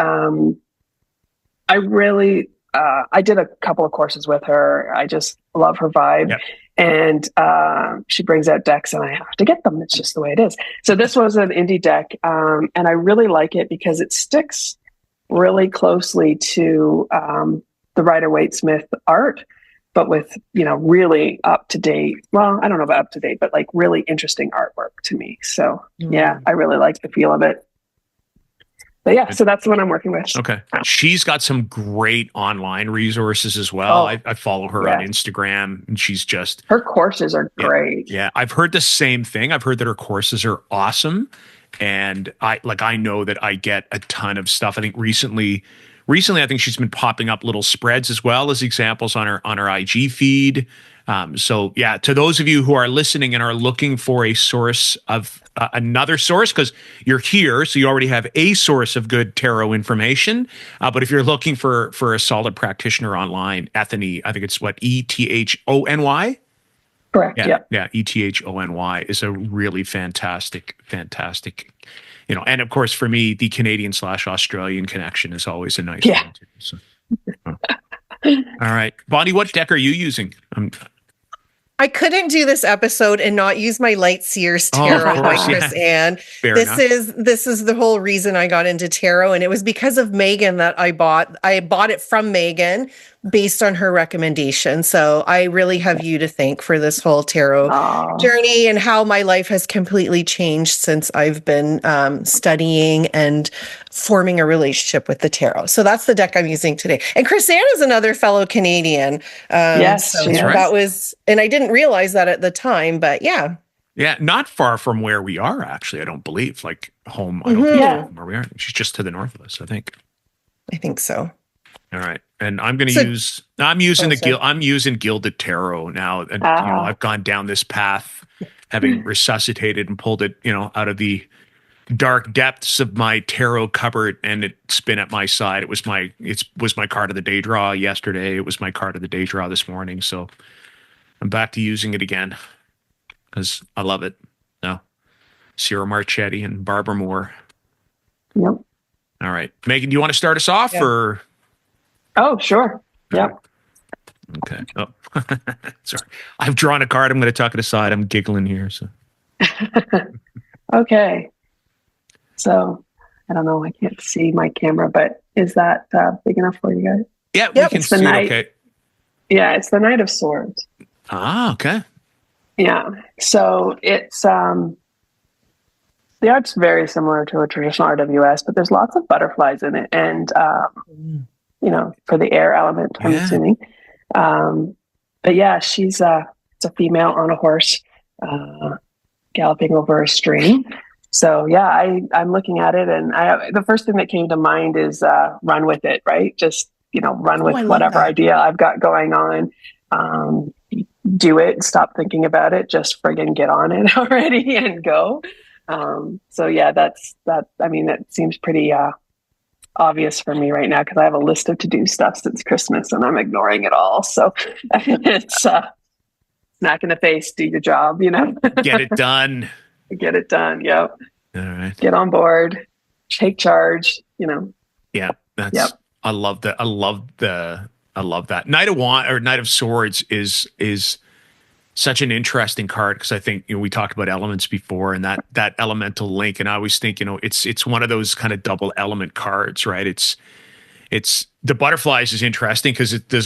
S2: I really, I did a couple of courses with her. I just love her vibe. Yep. And she brings out decks and I have to get them. It's just the way it is. So this was an indie deck. And I really like it because it sticks really closely to the Rider-Waite-Smith art, but with, really up to date. Well, I don't know about up to date, but like really interesting artwork to me. So yeah, I really like the feel of it. But yeah, so that's the one I'm working with.
S3: Okay. She's got some great online resources as well. I follow her on Instagram, and she's just...
S2: Her courses are great.
S3: Yeah. I've heard the same thing. I've heard that her courses are awesome. And I know that I get a ton of stuff. I think recently, I think she's been popping up little spreads as well as examples on her IG feed. So yeah, to those of you who are listening and are looking for a source of another source, because you're here, so you already have a source of good tarot information. But if you're looking for a solid practitioner online, Ethany, I think it's Ethony.
S2: Correct.
S3: Yeah. Ethony is a really fantastic. And of course, for me, the Canadian/Australian connection is always a nice one too. So. All right, Bonnie, what deck are you using?
S1: I couldn't do this episode and not use my Light Seers Tarot by Chris Ann. This is the whole reason I got into tarot, and it was because of Megan that I bought it from Megan. based on her recommendation. So I really have you to thank for this whole tarot
S2: Oh,
S1: journey and how my life has completely changed since I've been studying and forming a relationship with the tarot. So that's the deck I'm using today. And Chrisanne is another fellow Canadian.
S2: yes,
S1: So
S2: she
S3: That's right.
S1: that
S2: is.
S1: was, and I didn't realize that at the time, but yeah.
S3: Yeah, not far from where we are, actually. I don't believe. Like home, I don't think
S1: Hmm.
S3: far
S2: Yeah.
S3: from where we are. She's just to the north of us, I think.
S1: I think so.
S3: All right. And I'm going to
S1: So,
S3: use, I'm using
S1: oh,
S3: the
S1: sorry.
S3: I'm using Gilded Tarot now. And,
S2: Ah,
S3: I've gone down this path, having resuscitated and pulled it, out of the dark depths of my tarot cupboard, and it's been at my side. It was my card of the day draw yesterday. It was my card of the day draw this morning. So I'm back to using it again because I love it. No, Sierra Marchetti and Barbara Moore.
S2: yep.
S3: All right. Megan, do you want to start us off
S1: Yeah.
S3: or?
S2: Oh, sure.
S3: All right.
S2: Yep.
S3: Okay. Oh, sorry. I've drawn a card. I'm going to tuck it aside. I'm giggling here. So
S2: Okay. So I don't know. I can't see my camera, but is that big enough for you guys?
S3: yeah, we
S1: Yep.
S3: can
S2: It's the
S3: see it.
S2: Knight.
S3: Okay.
S2: Yeah, it's the Knight of Swords.
S3: Ah, okay.
S2: Yeah. So it's the art's very similar to a traditional RWS, but there's lots of butterflies in it, and for the air element, I'm
S3: Yeah.
S2: assuming. But yeah, she's it's a female on a horse, galloping over a stream. So yeah, I'm looking at it, and the first thing that came to mind is run with it, right? Just run
S1: Oh,
S2: with
S1: I love
S2: whatever
S1: that.
S2: idea I've got going on. Do it. Stop thinking about it. Just friggin' get on it already and go. So yeah, that's that. I mean, that seems pretty obvious for me right now because I have a list of to-do stuff since Christmas and I'm ignoring it all. So it's smack in the face, do your job,
S3: Get it done.
S2: get it done. Yep.
S3: All right.
S2: Get on board, take charge.
S3: Yeah. That's,
S2: Yep.
S3: I love that. I love that. Knight of Wand or Knight of Swords is such an interesting card because I think we talked about elements before and that elemental link, and I always think it's one of those kind of double element cards, right? It's the butterflies is interesting because there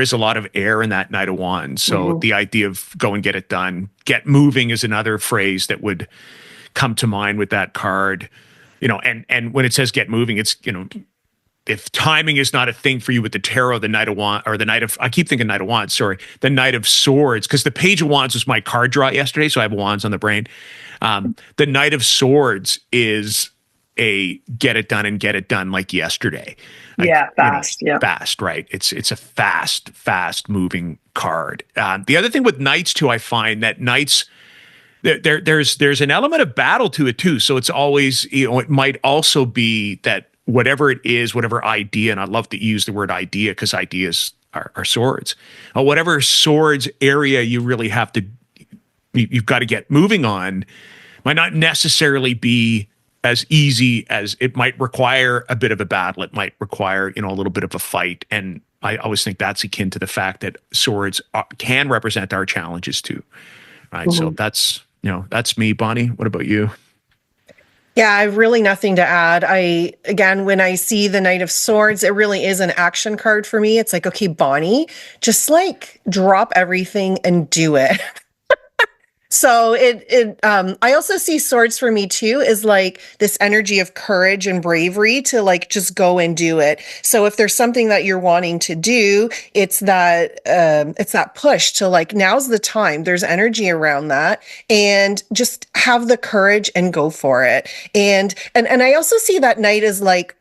S3: is a lot of air in that Knight of Wands. So
S2: Mm-hmm.
S3: the idea of go and get it done, get moving is another phrase that would come to mind with that card. And when it says get moving, it's if timing is not a thing for you with the tarot, the Knight of Wands or I keep thinking Knight of Wands, sorry, the Knight of Swords, because the Page of Wands was my card draw yesterday, so I have wands on the brain. The Knight of Swords is a get it done and get it done like yesterday.
S2: Yeah, fast. Yeah.
S3: Fast, right? It's a fast moving card. The other thing with knights too, I find that knights there's an element of battle to it too. So it's always it might also be that whatever it is, whatever idea, and I love to use the word idea because ideas are swords. Whatever swords area you really have to you've got to get moving on might not necessarily be as easy as it might require a bit of a battle. It might require, a little bit of a fight. And I always think that's akin to the fact that swords can represent our challenges too. Right.
S2: Mm-hmm.
S3: So that's me, Bonnie. What about you?
S1: Yeah, I have really nothing to add. When I see the Knight of Swords, it really is an action card for me. It's like, okay, Bonnie, just like drop everything and do it. So I also see swords for me too is like this energy of courage and bravery to like just go and do it. So if there's something that you're wanting to do, it's that push to like, now's the time. There's energy around that, and just have the courage and go for it. And I also see that knight as like,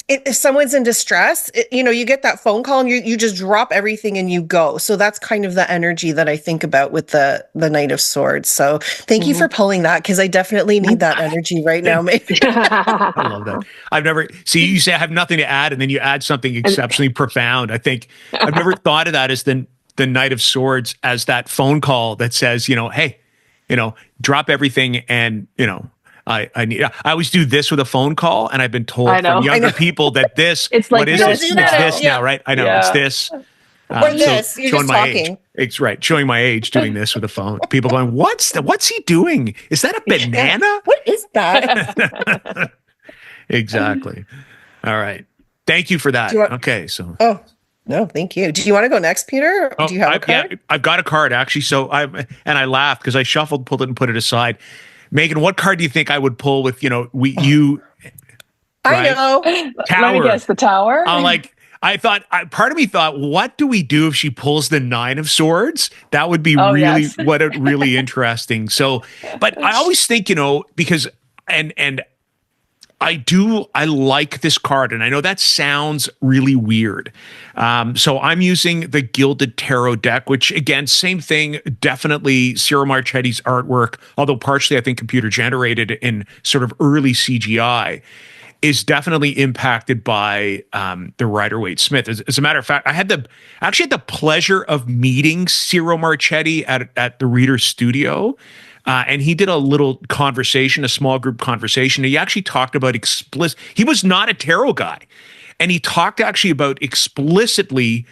S1: if someone's in distress, you get that phone call and you just drop everything and you go. So that's kind of the energy that I think about with the Knight of Swords. So thank you for pulling that because I definitely need that energy right now. Maybe.
S3: I love that. I've never see you say I have nothing to add, and then you add something exceptionally profound. I think I've never thought of that as the Knight of Swords as that phone call that says, hey, drop everything and I always do this with a phone call, and I've been told
S2: I know.
S3: from younger people that this
S2: It's like,
S3: what is
S2: don't
S3: it?
S2: do
S3: It's
S2: that.
S3: this now, right? I know it's
S2: Yeah.
S3: this.
S1: Or this, you're
S3: showing
S1: just
S3: my
S1: talking.
S3: age. It's right. Showing my age, doing this with a phone. People going, what's he doing? Is that a banana?
S1: What is that?
S3: Exactly. All right. Thank you for that.
S1: Do you want-
S3: Okay. So
S1: Oh, No, thank you. Do you want to go next, Peter? Do
S3: Oh,
S1: you have a card?
S3: yeah, I've got a card actually. So I laughed because I shuffled, pulled it, and put it aside. Megan, what card do you think I would pull with, you,
S1: I
S3: right?
S1: know.
S2: Let me
S3: Tower.
S2: guess, the tower.
S3: I'm like, part of me thought, what do we do if she pulls the Nine of Swords? That would be
S2: Oh,
S3: really,
S2: yes.
S3: really interesting. So, but I always think, because, and I like this card, and I know that sounds really weird. So I'm using the Gilded Tarot deck, which again, same thing, definitely Ciro Marchetti's artwork, although partially I think computer generated in sort of early CGI, is definitely impacted by the Rider-Waite Smith. As a matter of fact, I actually had the pleasure of meeting Ciro Marchetti at the Reader's Studio. And he did a little conversation, a small group conversation. He actually talked about he was not a tarot guy. And he talked actually about explicitly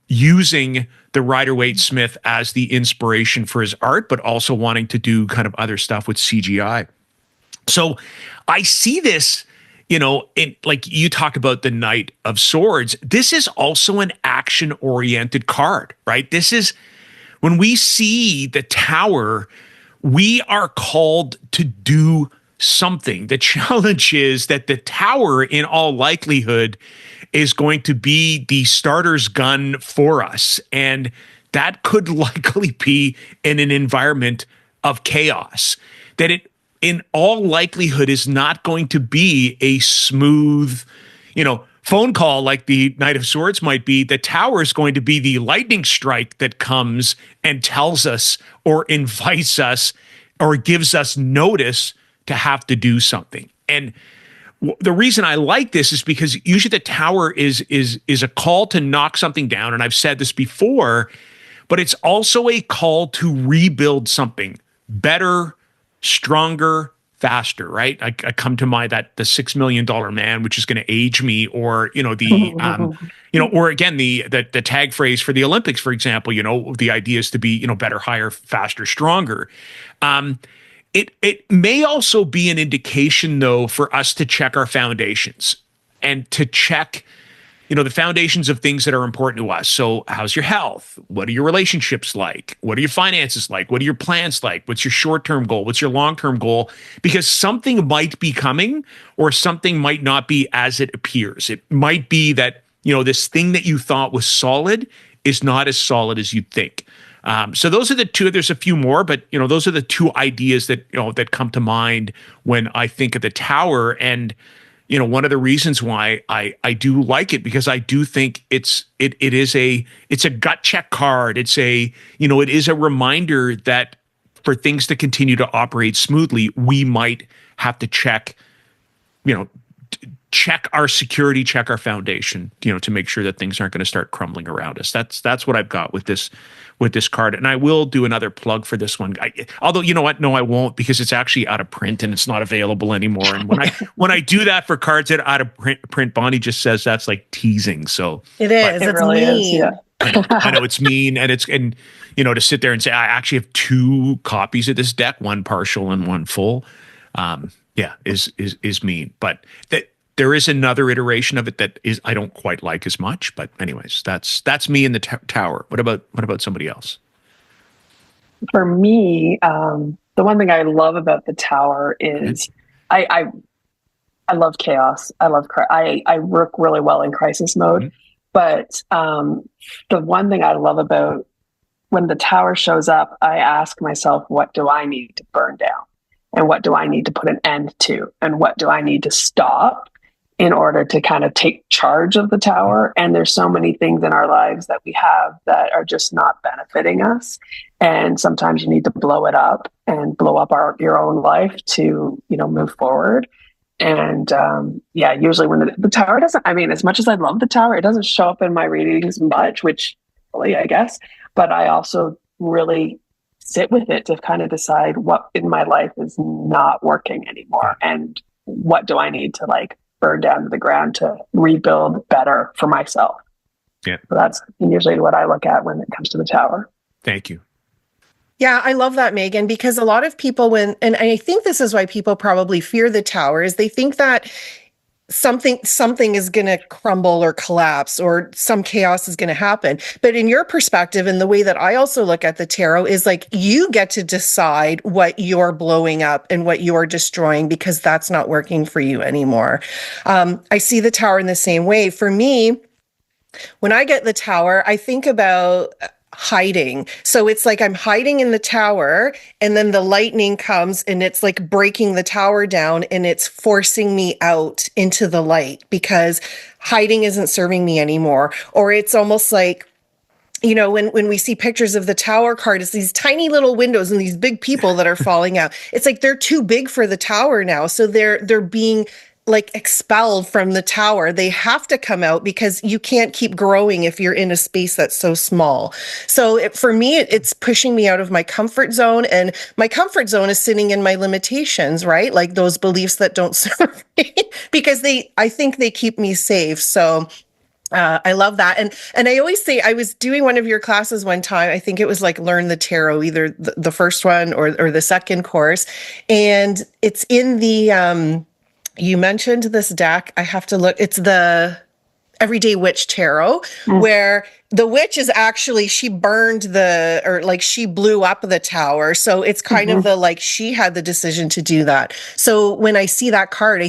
S3: using the Rider-Waite Smith as the inspiration for his art, but also wanting to do kind of other stuff with CGI. So I see this, in like you talk about the Knight of Swords. This is also an action-oriented card, right? This is when we see the Tower, we are called to do something. The challenge is that the Tower, in all likelihood, is going to be the starter's gun for us. And that could likely be in an environment of chaos. That it, in all likelihood, is not going to be a smooth, phone call like the Knight of Swords might be. The Tower is going to be the lightning strike that comes and tells us or invites us or gives us notice to have to do something. And the reason I like this is because usually the Tower is a call to knock something down, and I've said this before, but it's also a call to rebuild something better, stronger, faster, right? I come to mind that the $6 million man, which is going to age me, or or again the tag phrase for the Olympics, for example. The idea is to be better, higher, faster, stronger. It may also be an indication, though, for us to check our foundations and to check the foundations of things that are important to us. So how's your health? What are your relationships like? What are your finances like? What are your plans like? What's your short-term goal? What's your long-term goal? Because something might be coming, or something might not be as it appears. It might be that, this thing that you thought was solid is not as solid as you think. So those are the two. There's a few more, but those are the two ideas that that come to mind when I think of the Tower. And one of the reasons why I do like it, because I do think it's a gut check card. It is a reminder that for things to continue to operate smoothly, we might have to check our security, check our foundation, to make sure that things aren't going to start crumbling around us. That's what I've got with this card. And I will do another plug for this one. Although, you know what? No, I won't, because it's actually out of print and it's not available anymore. And when I do that for cards that are out of print, Bonnie just says that's like teasing. So
S1: It is.
S2: It
S1: It's
S2: really is,
S1: mean.
S2: yeah.
S3: I know it's mean, and to sit there and say I actually have two copies of this deck, one partial and one full, is mean. But that there is another iteration of it that is I don't quite like as much. But anyways, that's me in the Tower. What about somebody else?
S2: For me, the one thing I love about the Tower is I love chaos. I work really well in crisis mode.
S3: Mm-hmm.
S2: But the one thing I love about when the Tower shows up, I ask myself, what do I need to burn down? And what do I need to put an end to? And what do I need to stop in order to kind of take charge of the Tower? And there's so many things in our lives that we have that are just not benefiting us. And sometimes you need to blow it up and blow up your own life to, move forward. And usually when the Tower doesn't, as much as I love the Tower, it doesn't show up in my readings much, which really, I guess, but I also really sit with it to kind of decide what in my life is not working anymore. And what do I need to burn down to the ground to rebuild better for myself?
S3: Yeah.
S2: So that's usually what I look at when it comes to the Tower.
S3: Thank you.
S1: Yeah, I love that, Megan, because a lot of people and I think this is why people probably fear the Tower, is they think that something is going to crumble or collapse, or some chaos is going to happen. But in your perspective, and the way that I also look at the tarot, is like you get to decide what you're blowing up and what you're destroying, because that's not working for you anymore. I see the tower in the same way. For me, when I get the tower, I think about hiding. So it's like I'm hiding in the tower, and then the lightning comes and it's like breaking the tower down, and it's forcing me out into the light because hiding isn't serving me anymore. Or it's almost like, when we see pictures of the tower card, it's these tiny little windows and these big people that are falling out. It's like they're too big for the tower now. So they're being like expelled from the tower. They have to come out because you can't keep growing if you're in a space that's so small. So for me, it's pushing me out of my comfort zone, and my comfort zone is sitting in my limitations, right? Like those beliefs that don't serve me, because I think they keep me safe. So I love that. And I always say, I was doing one of your classes one time. I think it was like Learn the Tarot, either the first one or the second course. And it's in the, you mentioned this deck. I have to look. It's the Everyday Witch Tarot, where the witch is actually, she she blew up the tower. So it's kind of the, like, she had the decision to do that. So when I see that card,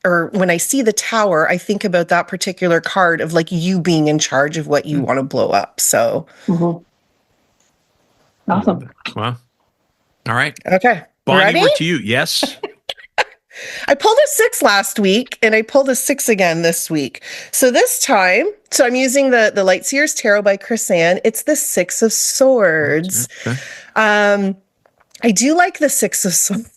S1: or when I see the tower, I think about that particular card of like you being in charge of what you want to blow up. So.
S2: Awesome.
S3: Well, all right.
S1: Okay.
S3: Bonnie,
S1: Ready?
S3: we're to you. Yes.
S1: I pulled a 6 last week, and I pulled a 6 again this week. So this time, I'm using the Lightseer's Tarot by Chris Ann. It's the 6 of Swords.
S3: Okay.
S1: I do like the 6 of Swords.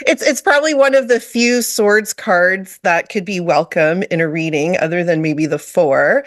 S1: It's probably one of the few swords cards that could be welcome in a reading, other than maybe the 4.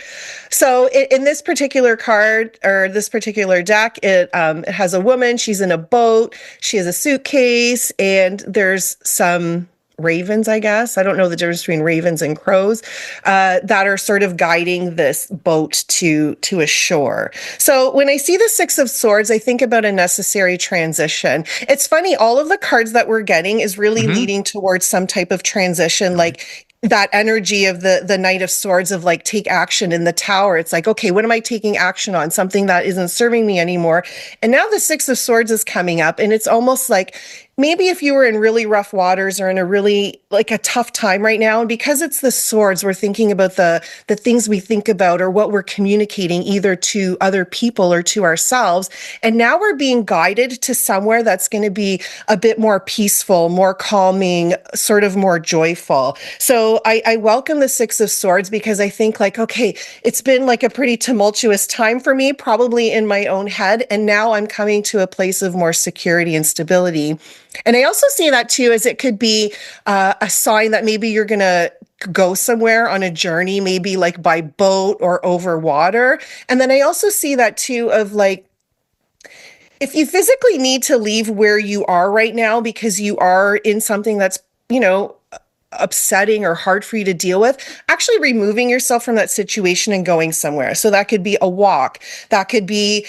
S1: So in this particular card, or this particular deck, it has a woman. She's in a boat. She has a suitcase, and there's some ravens, I guess. I don't know the difference between ravens and crows, that are sort of guiding this boat to a shore. So when I see the 6 of Swords, I think about a necessary transition. It's funny, all of the cards that we're getting is really leading towards some type of transition, like that energy of the Knight of Swords of like, take action in the tower. It's like, okay, what am I taking action on? Something that isn't serving me anymore. And now the 6 of Swords is coming up, and it's almost like, maybe if you were in really rough waters or in a really, like, a tough time right now, and because it's the swords, we're thinking about the things we think about or what we're communicating either to other people or to ourselves. And now we're being guided to somewhere that's going to be a bit more peaceful, more calming, sort of more joyful. So I welcome the 6 of Swords, because I think like, okay, it's been like a pretty tumultuous time for me, probably in my own head. And now I'm coming to a place of more security and stability. And I also see that too, as it could be a sign that maybe you're going to go somewhere on a journey, maybe like by boat or over water. And then I also see that too of like, if you physically need to leave where you are right now because you are in something that's, upsetting or hard for you to deal with, actually removing yourself from that situation and going somewhere. So that could be a walk. That could be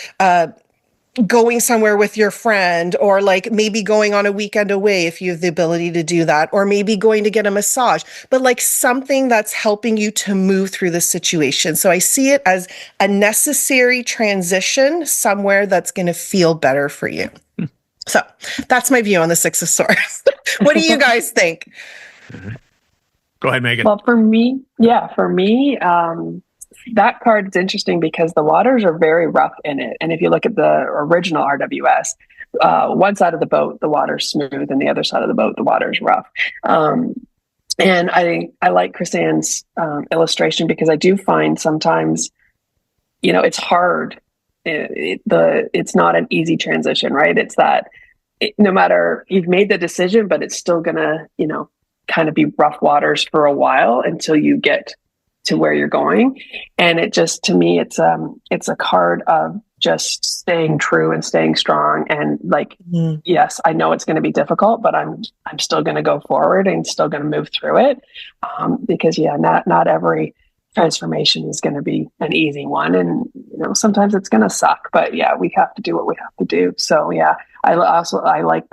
S1: going somewhere with your friend, or like maybe going on a weekend away if you have the ability to do that, or maybe going to get a massage, but like something that's helping you to move through the situation. So I see it as a necessary transition somewhere that's going to feel better for you. So that's my view on the 6 of Swords. What do you guys think?
S3: Go ahead, Megan.
S2: Well, for me, that card is interesting because the waters are very rough in it. And if you look at the original RWS, one side of the boat, the water's smooth, and the other side of the boat, the water's rough. And I like Chris Ann's illustration, because I do find sometimes, it's hard. It's not an easy transition, right? It's that no matter, you've made the decision, but it's still gonna, kind of be rough waters for a while until you get to where you're going. And it just, to me, it's a card of just staying true and staying strong. And like, yes, I know it's going to be difficult, but I'm still going to go forward and still going to move through it. Because not every transformation is going to be an easy one. And, sometimes it's going to suck, but we have to do what we have to do. So I like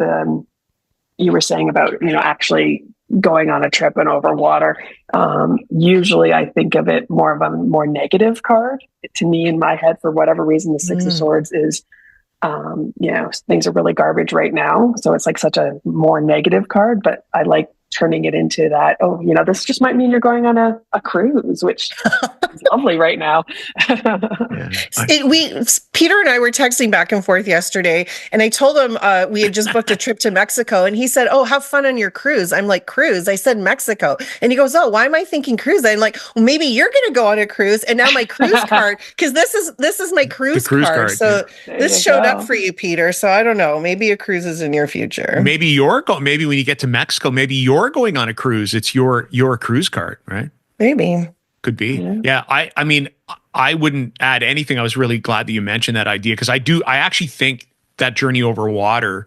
S2: you were saying about, actually going on a trip and over water. Usually I think of it more of a more negative card. To me, in my head, for whatever reason, the Six of Swords is, things are really garbage right now. So it's like such a more negative card, but I like turning it into that, this just might mean you're going on a cruise, which is lovely right now.
S1: Peter and I were texting back and forth yesterday, and I told him we had just booked a trip to Mexico, and he said, "Oh, have fun on your cruise." I'm like, "Cruise?" I said Mexico, and he goes, "Oh, why am I thinking cruise?" I'm like, "Well, maybe you're going to go on a cruise." And now my cruise card, because this is my cruise card. So this showed up for you, Peter. So I don't know. Maybe a cruise is in your future.
S3: Maybe maybe when you get to Mexico, maybe you're going on a cruise. It's your cruise card, right?
S1: Maybe.
S3: Could be. Yeah. I mean, I wouldn't add anything. I was really glad that you mentioned that idea, because I actually think that Journey Over Water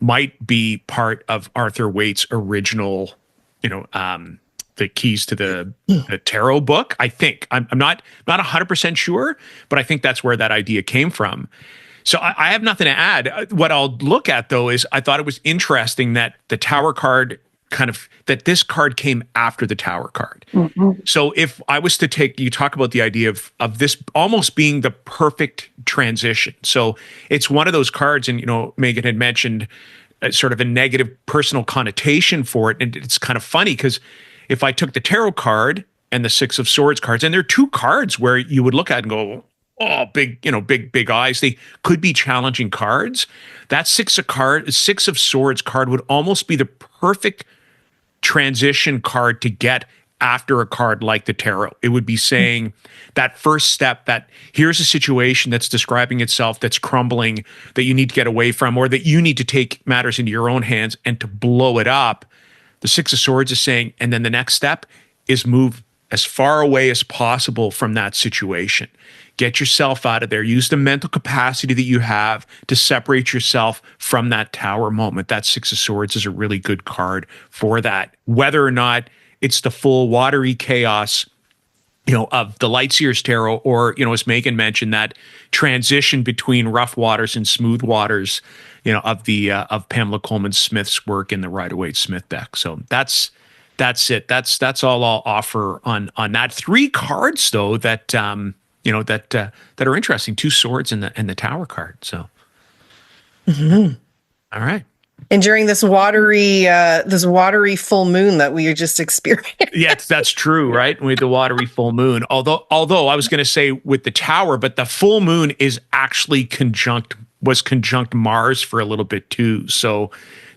S3: might be part of Arthur Waite's original, the keys to the tarot book. I think I'm not 100% sure, but I think that's where that idea came from. So I have nothing to add. What I'll look at, though, is I thought it was interesting that the Tower card that this card came after the Tower card. Mm-hmm. So if I was to you talk about the idea of this almost being the perfect transition. So it's one of those cards, and, Meghan had mentioned sort of a negative personal connotation for it. And it's kind of funny because if I took the Tarot card and the Six of Swords cards, and they're two cards where you would look at and go, oh, big eyes. They could be challenging cards. That Six of Swords card would almost be the perfect transition card to get after a card like the Tarot. It would be saying that first step, that here's a situation that's describing itself, that's crumbling, that you need to get away from, or that you need to take matters into your own hands and to blow it up. The Six of Swords is saying, and then the next step is move as far away as possible from that situation. Get yourself out of there. Use the mental capacity that you have to separate yourself from that Tower moment. That Six of Swords is a really good card for that. Whether or not it's the full watery chaos, of the Lightseers Tarot, or, as Meghan mentioned, that transition between rough waters and smooth waters, of Pamela Coleman Smith's work in the Rider-Waite-Smith deck. So that's it. That's all I'll offer on that. 3 cards, though, that that are interesting. 2 swords and the Tower card. So, All right.
S1: And during this watery full moon that we just experienced.
S3: Yes, that's true, right? With the watery full moon. Although I was going to say with the Tower, but the full moon is actually conjunct Mars for a little bit too. So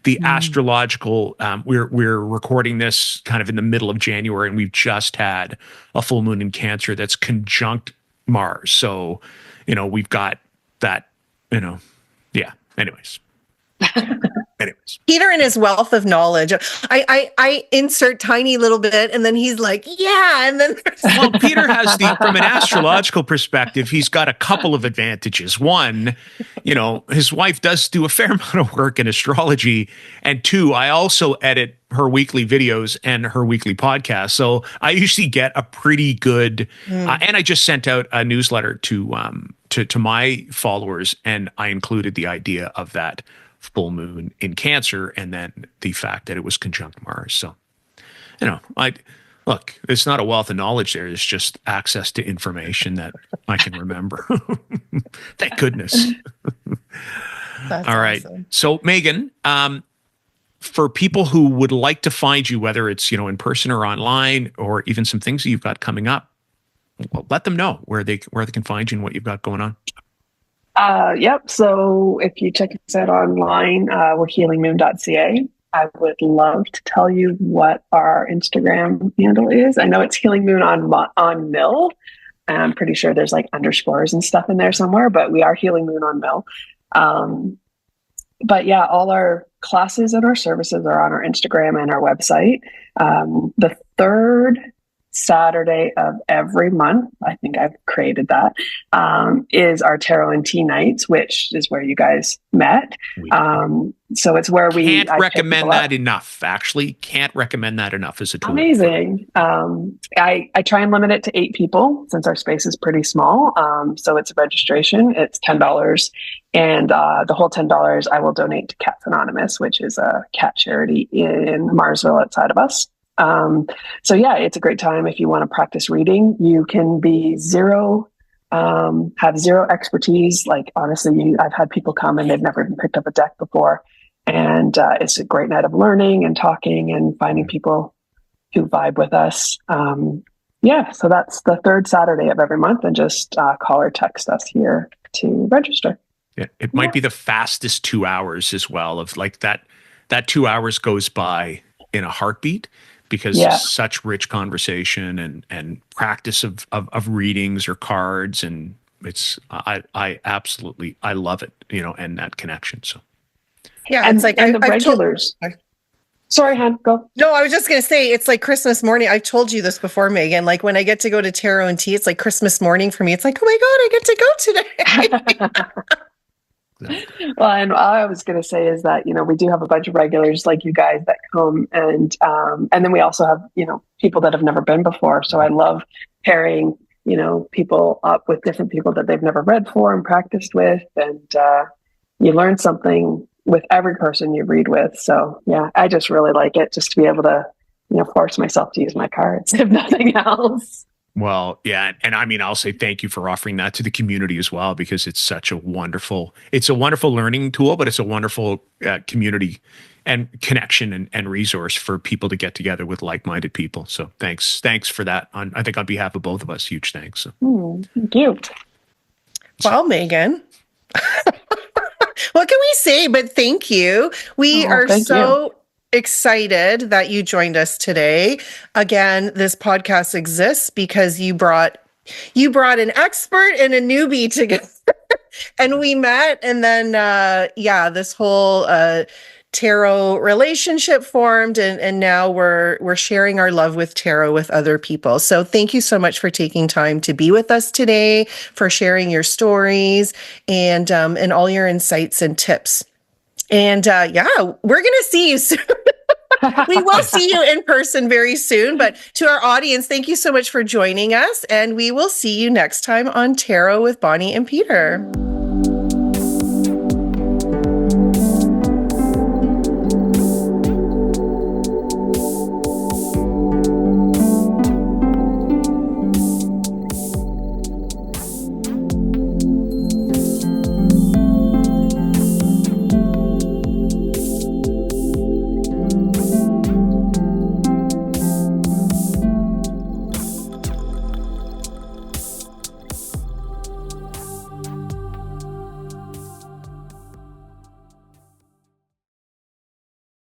S3: the astrological, we're recording this kind of in the middle of January, and we've just had a full moon in Cancer that's conjunct Mars. So, we've got that, yeah. Anyways.
S1: Peter and his wealth of knowledge. I insert tiny little bit, and then he's like, yeah. And then
S3: well, Peter has from an astrological perspective, he's got a couple of advantages. One, his wife does do a fair amount of work in astrology. And 2, I also edit her weekly videos and her weekly podcast. So I usually get a pretty good, and I just sent out a newsletter to my followers, and I included the idea of that full moon in Cancer, and then the fact that it was conjunct Mars. So, look, it's not a wealth of knowledge there. It's just access to information that I can remember. Thank goodness.
S1: That's
S3: all right.
S1: Awesome.
S3: So, Meghan, for people who would like to find you, whether it's, in person or online, or even some things that you've got coming up, well, let them know where they can find you and what you've got going on.
S2: Yep. So if you check us out online, we're healingmoon.ca. I would love to tell you what our Instagram handle is. I know it's Healing Moon on Mill. I'm pretty sure there's like underscores and stuff in there somewhere, but we are Healing Moon on Mill. But yeah, all our classes and our services are on our Instagram and our website. The third Saturday of every month, I think I've created that, is our tarot and tea nights, which is where you guys met. So it's where
S3: Can't
S2: I pick
S3: recommend
S2: people up.
S3: that enough. Actually, can't recommend that enough as a tool.
S2: Amazing. I try and limit it to 8 people since our space is pretty small. So it's a registration. It's $10, and the whole $10 I will donate to Cats Anonymous, which is a cat charity in Marsville outside of us. So yeah, it's a great time if you want to practice reading. You can be have zero expertise. Like honestly, I've had people come and they've never even picked up a deck before, and it's a great night of learning and talking and finding people who vibe with us. Yeah, so that's the third Saturday of every month, and just call or text us here to register.
S3: Yeah, it might be the fastest 2 hours as well. Of like that 2 hours goes by in a heartbeat because there's such rich conversation and practice of readings or cards, and it's I absolutely I love it, and that connection. So
S1: Yeah,
S2: and,
S1: it's like
S2: and the regulars. Sorry, Han, go.
S1: No, I was just going to say, it's like Christmas morning. I've told you this before, Megan. Like when I get to go to tarot and tea, it's like Christmas morning for me. It's like, oh my God, I get to go today.
S2: Well, and all I was going to say is that, we do have a bunch of regulars like you guys that come, and then we also have, people that have never been before. So I love pairing, people up with different people that they've never read for and practiced with. And you learn something with every person you read with. So yeah, I just really like it, just to be able to, force myself to use my cards, if nothing else.
S3: Well, yeah, and I mean, I'll say thank you for offering that to the community as well, because it's such a wonderful learning tool, but it's a wonderful community and connection and resource for people to get together with like-minded people. So thanks for that. I think on behalf of both of us, huge thanks.
S2: Thank you.
S1: Well, Megan, what can we say? But thank you. We are so excited that you joined us today. Again, this podcast exists because you brought an expert and a newbie together, and we met, and then this whole tarot relationship formed, and now we're sharing our love with tarot with other people. So thank you so much for taking time to be with us today, for sharing your stories and all your insights and tips. And we're gonna see you soon. We will see you in person very soon. But to our audience, thank you so much for joining us, and we will see you next time on Tarot with Bonnie and Peter.